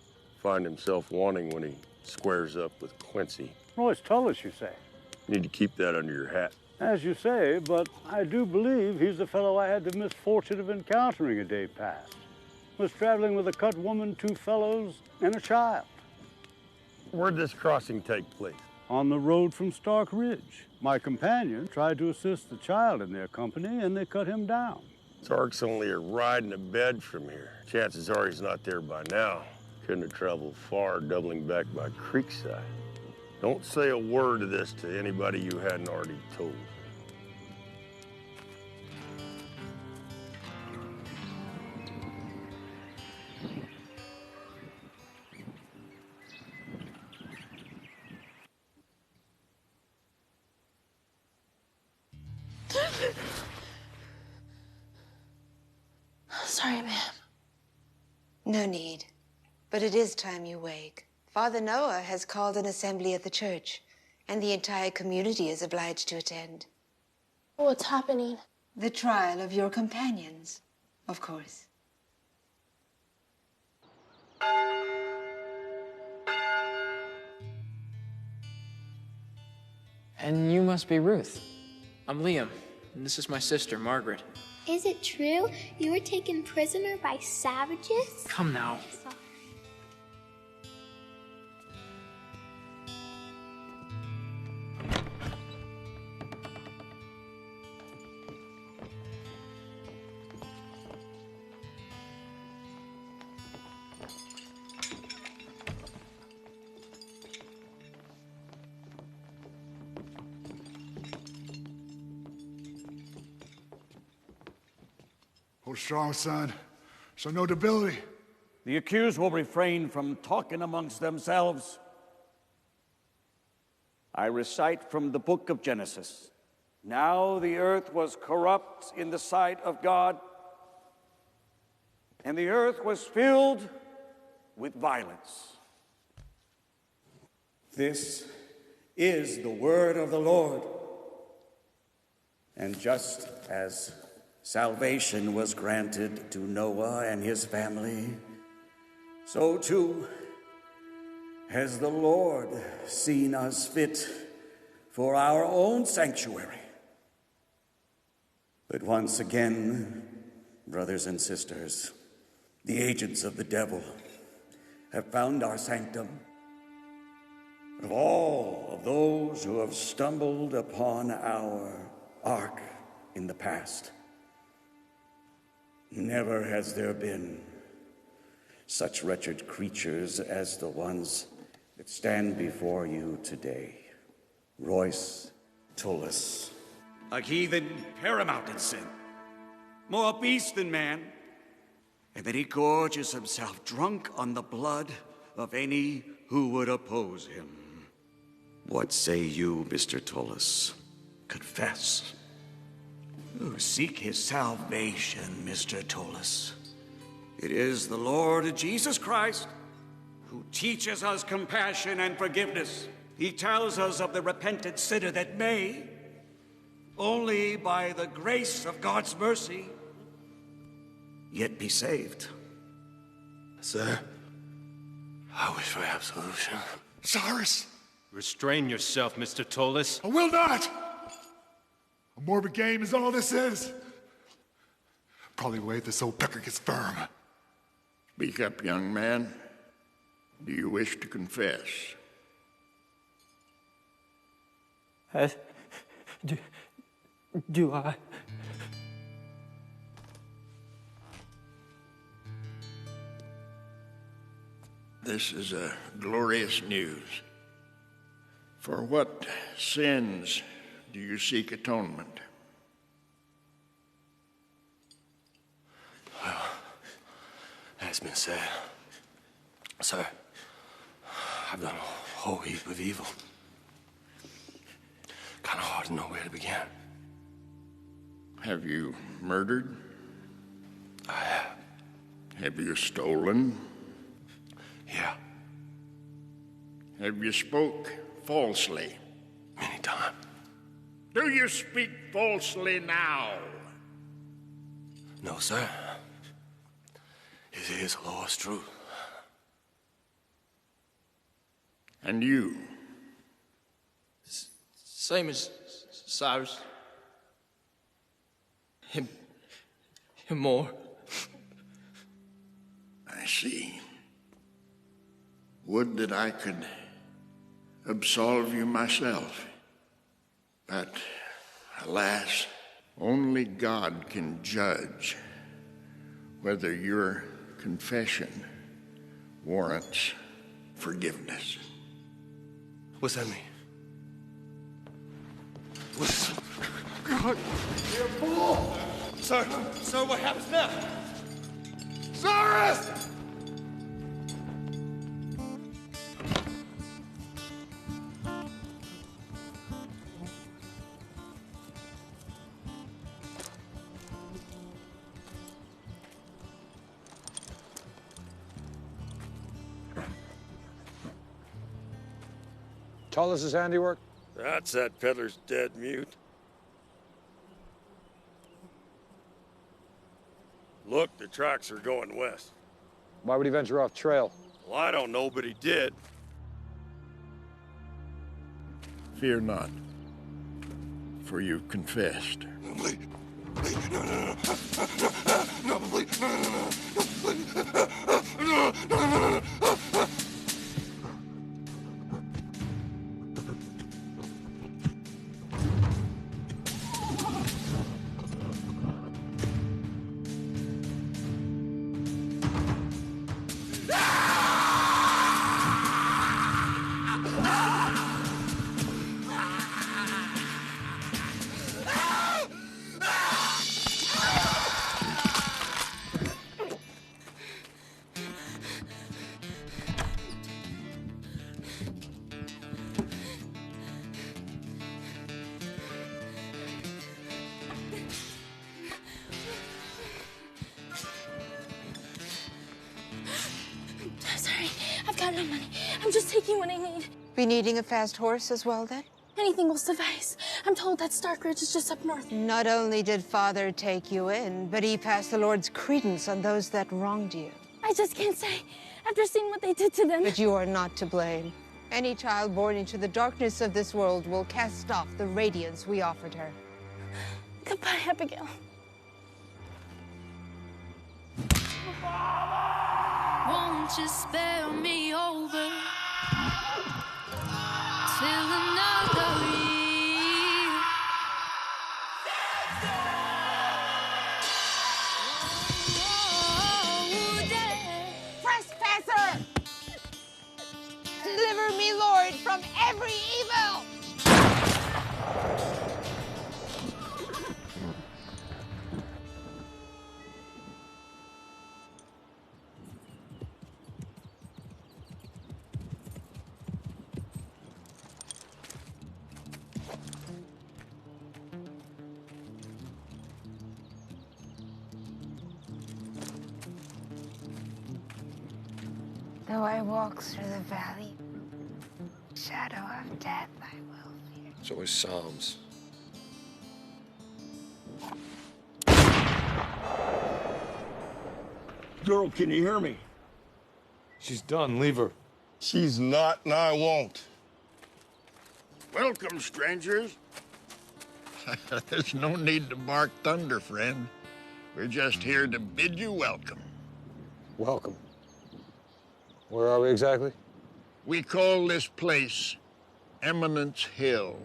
find himself wanting when he squares up with Quincy. Royce Tullis, you say? You need to keep that under your hat. As you say, but I do believe he's the fellow I had the misfortune of encountering a day past. Was traveling with a cut woman, 2 fellows, and a child. Where'd this crossing take place? On the road from Stark Ridge. My companion tried to assist the child in their company, and they cut him down. Stark's only a ride and a bed from here. Chances are he's not there by now. Couldn't have traveled far, doubling back by Creekside. Don't say a word of this to anybody you hadn't already told. Sorry, ma'am. No need. But it is time you wake. Father Noah has called an assembly at the church, and the entire community is obliged to attend. What's happening? The trial of your companions, of course. And you must be Ruth. I'm Liam, and this is my sister, Margaret. Is it true you were taken prisoner by savages? Come now. strong, son. Show no debility. The accused will refrain from talking amongst themselves. I recite from the book of Genesis. Now the earth was corrupt in the sight of God, and the earth was filled with violence. This is the word of the Lord. And just as salvation was granted to Noah and his family, so too has the Lord seen us fit for our own sanctuary. But once again, brothers and sisters, the agents of the devil have found our sanctum. Of all of those who have stumbled upon our ark in the past, never has there been such wretched creatures as the ones that stand before you today. Royce Tullis, a heathen paramount in sin, more beast than man, and that he gorges himself drunk on the blood of any who would oppose him. What say you, Mr. Tullis? Confess. Oh, seek his salvation, Mr. Tullis. It is the Lord Jesus Christ who teaches us compassion and forgiveness. He tells us of the repentant sinner that may, only by the grace of God's mercy, yet be saved. Sir, I wish for absolution. Cyrus! Restrain yourself, Mr. Tullis. I will not! A morbid game is all this is. Probably wait this old pecker gets firm. Speak up, young man. Do you wish to confess? Do I? This is a glorious news. For what sins do you seek atonement? Well, as been said, sir, I've done a whole heap of evil. Kind of hard to know where to begin. Have you murdered? I have. Have you stolen? Yeah. Have you spoke falsely? Many times. Do you speak falsely now? No, sir. It is the Lord's truth. And you? Same as Cyrus. Him more. I see. Would that I could absolve you myself. But, alas, only God can judge whether your confession warrants forgiveness. What's that mean? What's... God, you're a fool! Sir, what happens now? Cyrus! Tullis's handiwork? That's that peddler's dead mute. Look, the tracks are going west. Why would he venture off trail? Well, I don't know, but he did. Fear not, for you've confessed. Please, please, no, please, no. I've got no money. I'm just taking what I need. Be needing a fast horse as well, then? Anything will suffice. I'm told that Starkridge is just up north. Not only did Father take you in, but he passed the Lord's credence on those that wronged you. I just can't say, after seeing what they did to them. But you are not to blame. Any child born into the darkness of this world will cast off the radiance we offered her. Goodbye, Abigail. Won't you spare me over till another year? Trespasser! Deliver me, Lord, from every evil! Though I walk through the valley, shadow of death I will fear. It's always Psalms. Girl, can you hear me? She's done. Leave her. She's not, and I won't. Welcome, strangers. There's no need to bark thunder, friend. We're just here to bid you welcome. Welcome. Where are we exactly? We call this place Eminence Hill.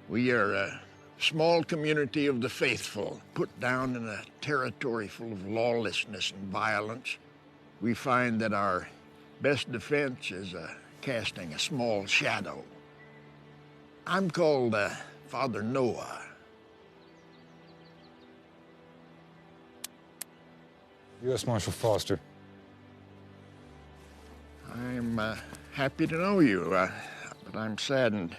We are a small community of the faithful, put down in a territory full of lawlessness and violence. We find that our best defense is casting a small shadow. I'm called Father Noah. U.S. Marshal Foster. I'm happy to know you, but I'm saddened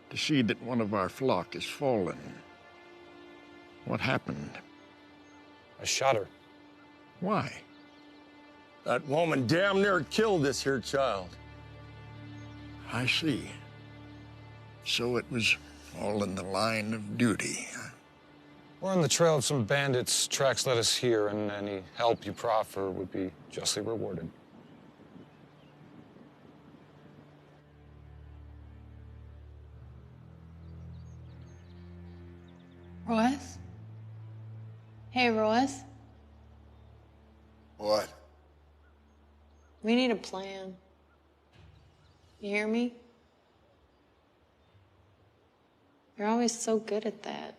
to see that one of our flock has fallen. What happened? I shot her. Why? That woman damn near killed this here child. I see. So it was all in the line of duty. We're on the trail of some bandits. Tracks led us here, and any help you proffer would be justly rewarded. Royce? Hey, Royce. What? We need a plan. You hear me? You're always so good at that.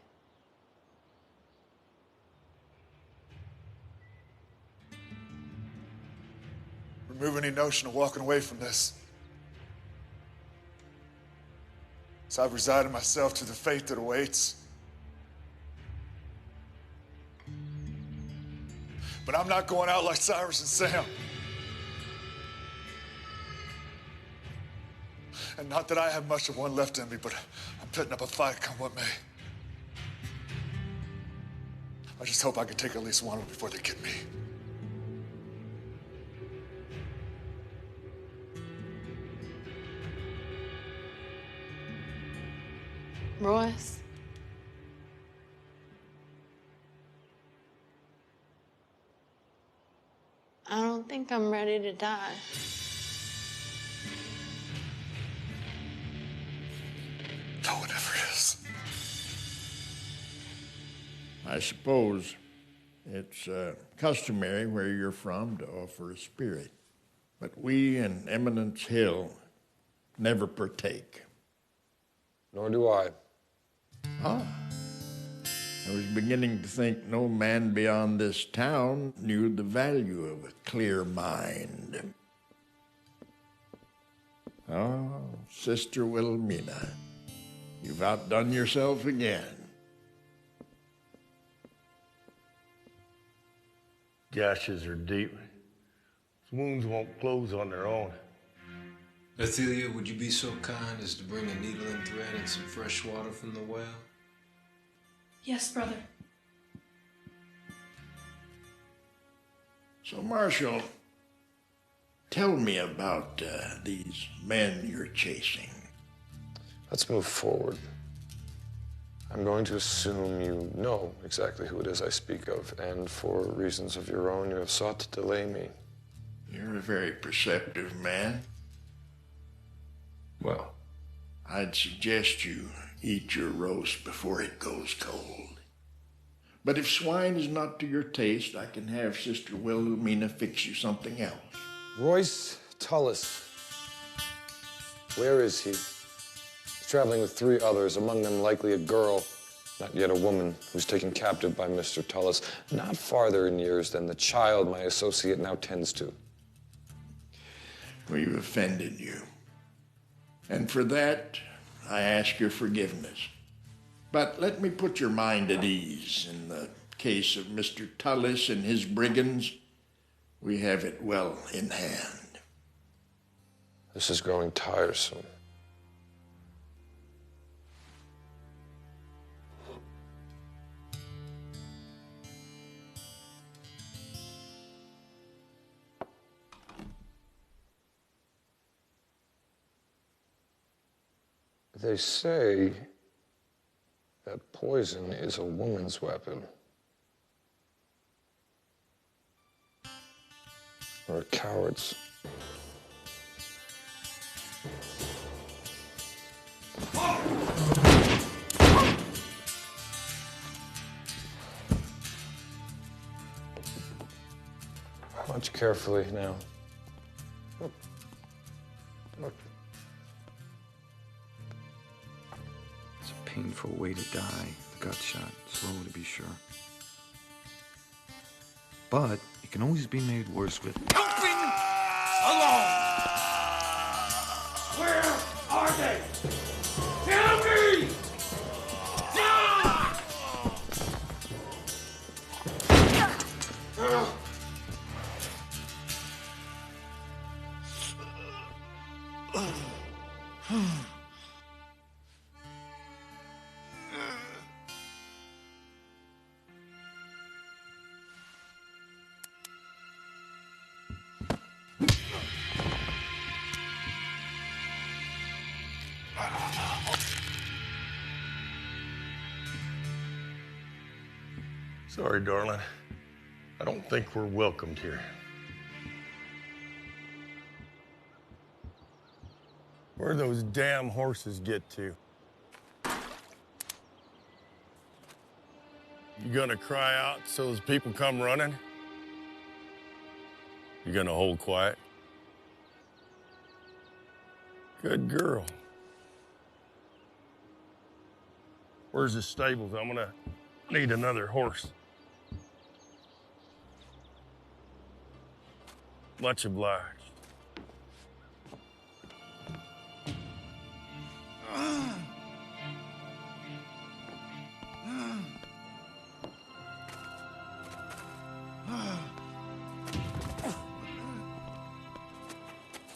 Remove any notion of walking away from this. So I've resigned myself to the fate that awaits. But I'm not going out like Cyrus and Sam. And not that I have much of one left in me, but I'm putting up a fight, come what may. I just hope I can take at least one of them before they get me. Royce? I don't think I'm ready to die. No one ever is. I suppose it's customary where you're from to offer a spirit. But we in Eminence Hill never partake. Nor do I. Ah. I was beginning to think no man beyond this town knew the value of a clear mind. Oh, Sister Wilhelmina, you've outdone yourself again. Gashes are deep. Wounds won't close on their own. Athelia, would you be so kind as to bring a needle and thread and some fresh water from the well? Yes, brother. So, Marshal, Tell me about these men you're chasing. Let's move forward. I'm going to assume you know exactly who it is I speak of, and for reasons of your own, you have sought to delay me. You're a very perceptive man. Well, I'd suggest you eat your roast before it goes cold. But if swine is not to your taste, I can have Sister Wilhelmina fix you something else. Royce Tullis. Where is he? He's traveling with 3 others, among them likely a girl, not yet a woman, who's taken captive by Mr. Tullis, not farther in years than the child my associate now tends to. We've offended you. And for that, I ask your forgiveness. But let me put your mind at ease. In the case of Mr. Tullis and his brigands, we have it well in hand. This is growing tiresome. They say that poison is a woman's weapon. Or a coward's. Watch carefully now. Look. Look. It's a painful way to die, the gut shot. Slow to be sure. But it can always be made worse with helping along. Where are they? Tell me! Sorry, darling. I don't think we're welcomed here. Where'd those damn horses get to? You gonna cry out so those people come running? You gonna hold quiet? Good girl. Where's the stables? I'm gonna need another horse. Much obliged.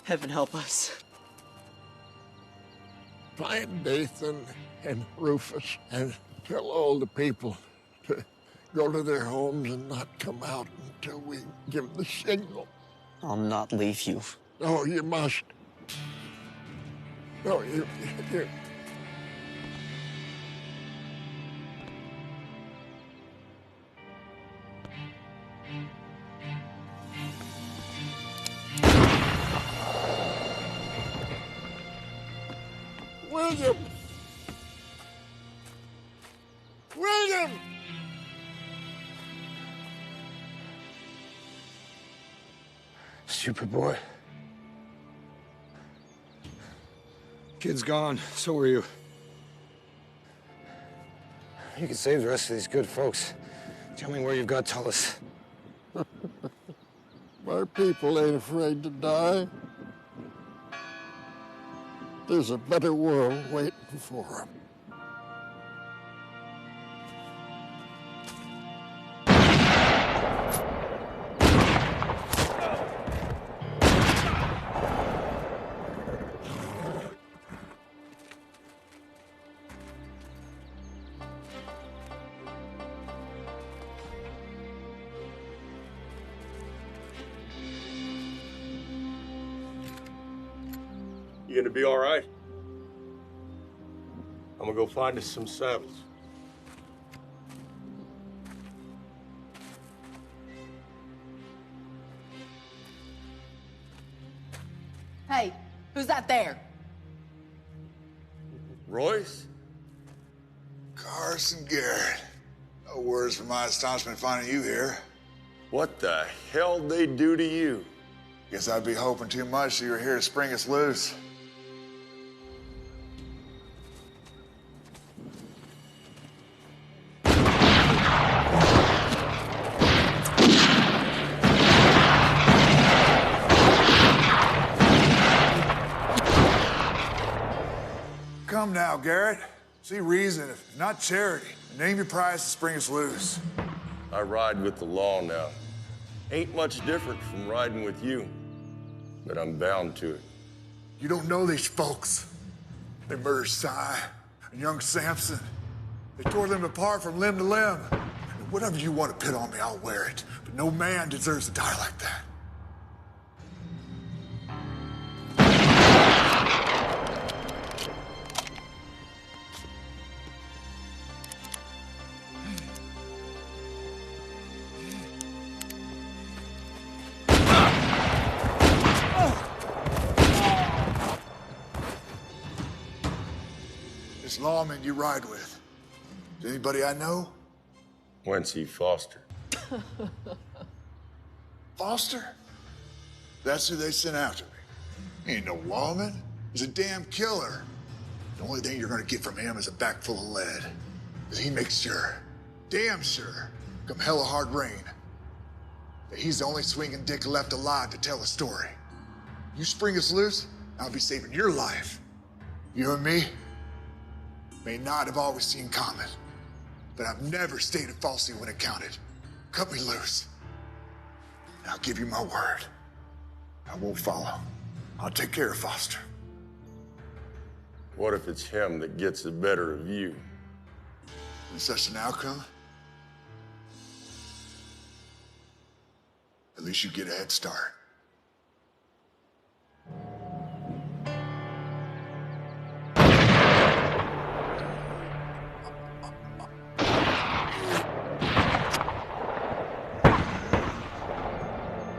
Heaven help us. Find Dathan and Rufus and tell all the people to go to their homes and not come out until we give the signal. I'll not leave you. No, you must. No, you. William! William! Stupid boy. Kid's gone. So are you. You can save the rest of these good folks. Tell me where you've got Tullis. My people ain't afraid to die. There's a better world waiting for them. gonna be all right? I'm gonna go find us some saddles. Hey, who's that there? Royce? Carson Garrett. No words for my astonishment finding you here. What the hell they do to you? Guess I'd be hoping too much that you were here to spring us loose. Come now, Garrett. See reason, if not charity. Name your price and spring us loose. I ride with the law now. Ain't much different from riding with you, but I'm bound to it. You don't know these folks. They murdered Cy and young Samson. They tore them apart from limb to limb. And whatever you want to pit on me, I'll wear it. But no man deserves to die like that. This lawman you ride with, is anybody I know? Quincy Foster. Foster? That's who they sent after me. He ain't no lawman. He's a damn killer. The only thing you're gonna get from him is a back full of lead. Because he makes sure, damn sure, come hella hard rain, that he's the only swinging dick left alive to tell the story. You spring us loose, I'll be saving your life. You and me may not have always seen common, but I've never stated falsely when it counted. Cut me loose. And I'll give you my word. I won't follow. I'll take care of Foster. What if it's him that gets the better of you? In such an outcome, at least you get a head start.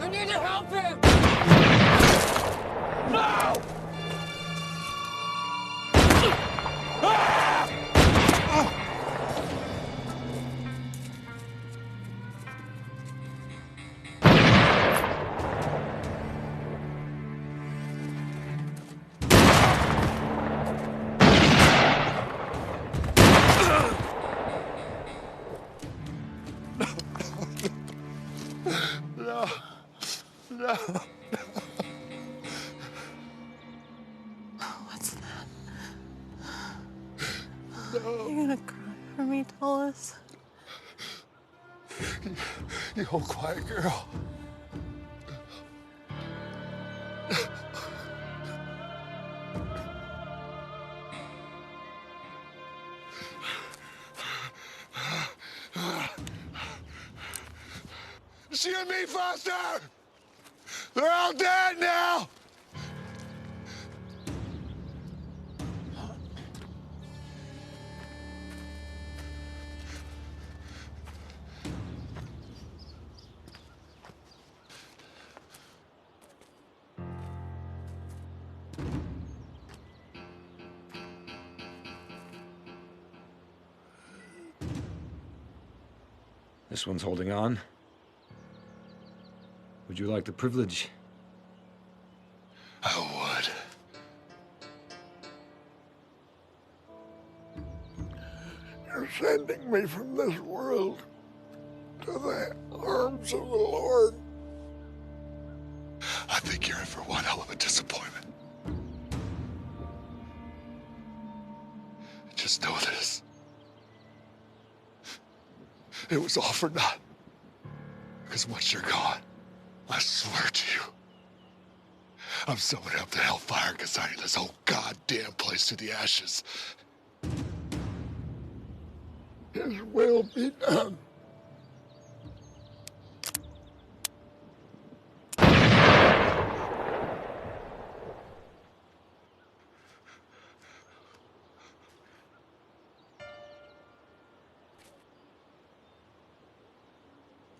I need to help him! No! No. No. What's that? No. You're gonna cry for me, Tullis? You hold quiet, girl. She and me, Foster! They're all dead now! This one's holding on. Would you like the privilege? I would. You're sending me from this world to the arms of the Lord. I think you're in for one hell of a disappointment. Just know this. It was all for naught. Because once you're gone, I swear to you, I'm summoning up the hellfire and consigning this whole goddamn place to the ashes. His will be done.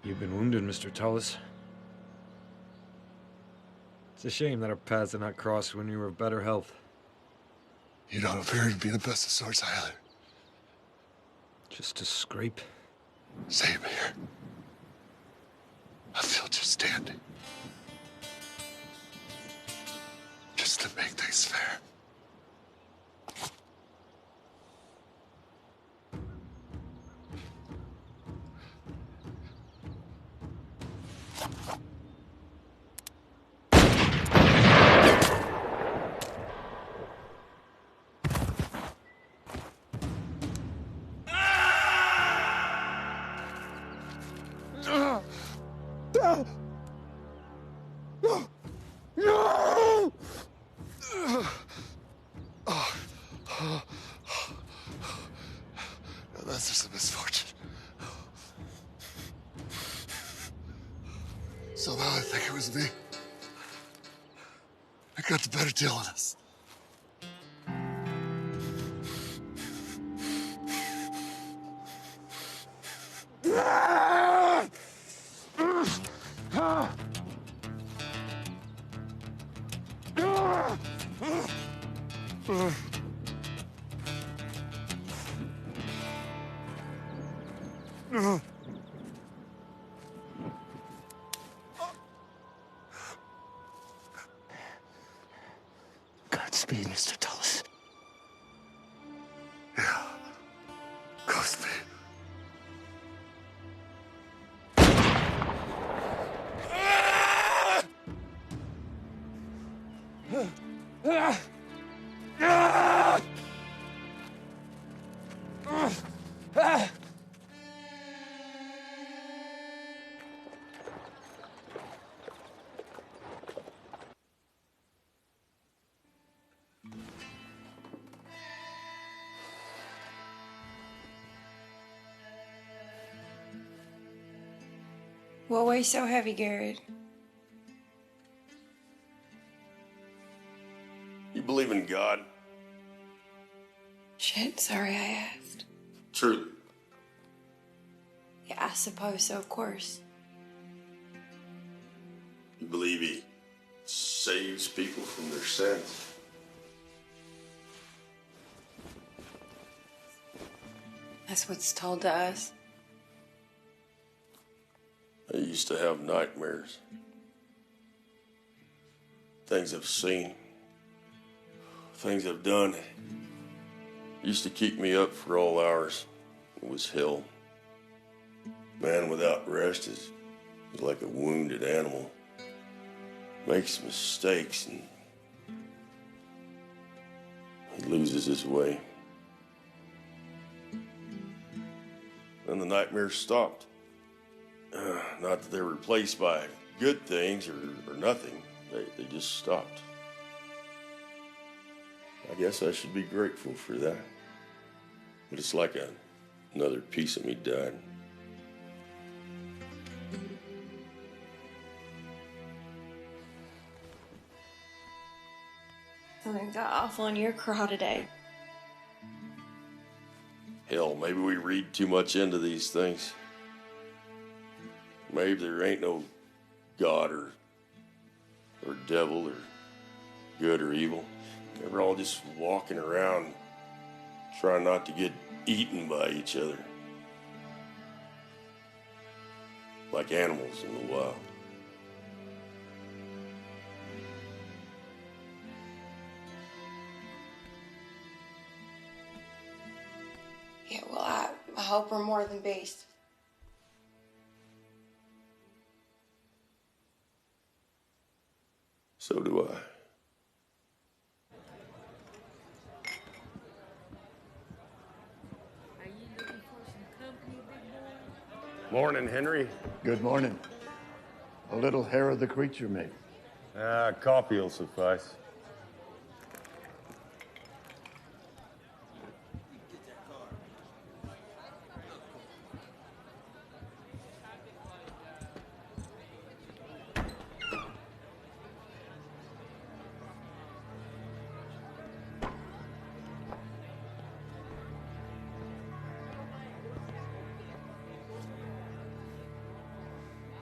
You've been wounded, Mr. Tullis. It's a shame that our paths did not cross when you were of better health. You don't appear to be the best of sorts either. Just a scrape. Same here. I feel just standing. Just to make things fair. That's just a misfortune. Somehow I think it was me. I got the better deal on us. Godspeed, Mr. Tullis. Yeah. Godspeed. What weighs so heavy, Garrett? You believe in God? Shit, sorry I asked. Truly. Yeah, I suppose so, of course. You believe he saves people from their sins? That's what's told to us. I used to have nightmares. Things I've seen. Things I've done. Used to keep me up for all hours. It was hell. Man without rest is like a wounded animal. Makes mistakes and he loses his way. Then the nightmares stopped. Not that they're replaced by good things or nothing. They just stopped. I guess I should be grateful for that. But it's like another piece of me died. Something got awful in your craw today. Hell, maybe we read too much into these things. Maybe there ain't no God or devil or good or evil. We're all just walking around trying not to get eaten by each other. Like animals in the wild. Yeah, well, I hope we're more than beasts. So do I. Morning, Henry. Good morning. A little hair of the creature, mate. Coffee will suffice.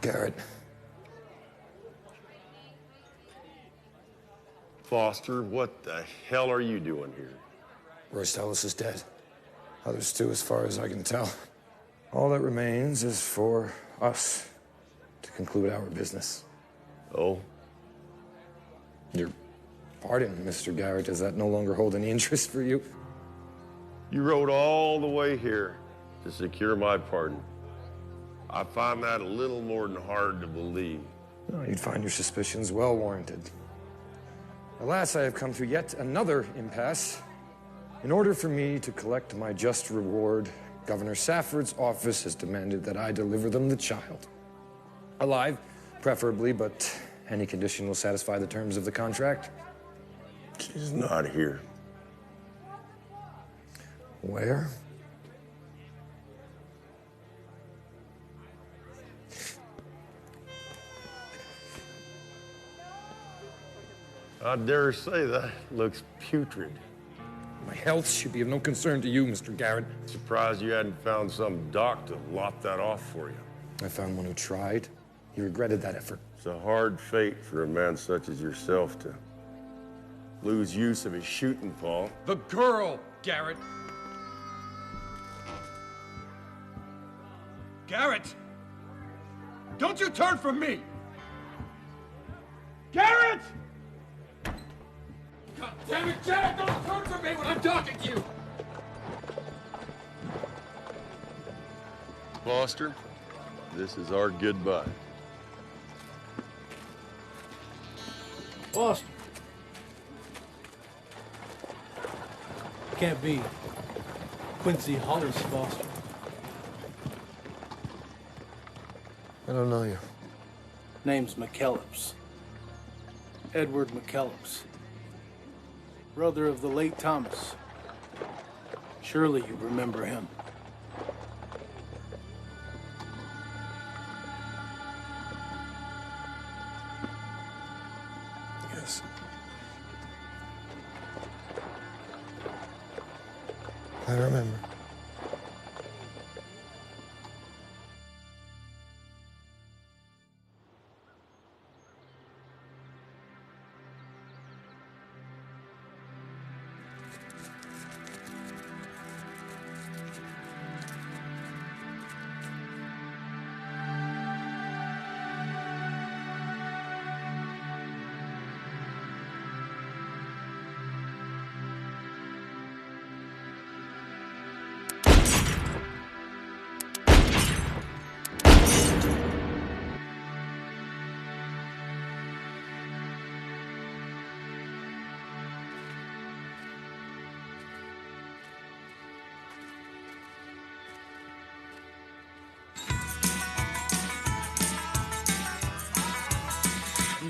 Garrett. Foster, what the hell are you doing here? Royce Tellis is dead. Others too, as far as I can tell. All that remains is for us to conclude our business. Oh? Your pardon, Mr. Garrett. Does that no longer hold any interest for you? You rode all the way here to secure my pardon. I find that a little more than hard to believe. No, you'd find your suspicions well warranted. Alas, I have come to yet another impasse. In order for me to collect my just reward, Governor Safford's office has demanded that I deliver them the child. Alive, preferably, but any condition will satisfy the terms of the contract. She's not here. Where? I dare say that looks putrid. My health should be of no concern to you, Mr. Garrett. Surprised you hadn't found some doc to lop that off for you. I found one who tried. He regretted that effort. It's a hard fate for a man such as yourself to lose use of his shooting pole. The girl, Garrett. Garrett! Don't you turn from me! Garrett! God damn it, Garrett! Don't turn from me when I'm talking to you! Foster, this is our goodbye. Foster. Can't be Quincy Hollis Foster. I don't know you. Name's McKellips. Edward McKellips. Brother of the late Thomas. Surely you remember him. Yes. I remember.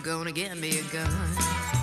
Gonna get me a gun.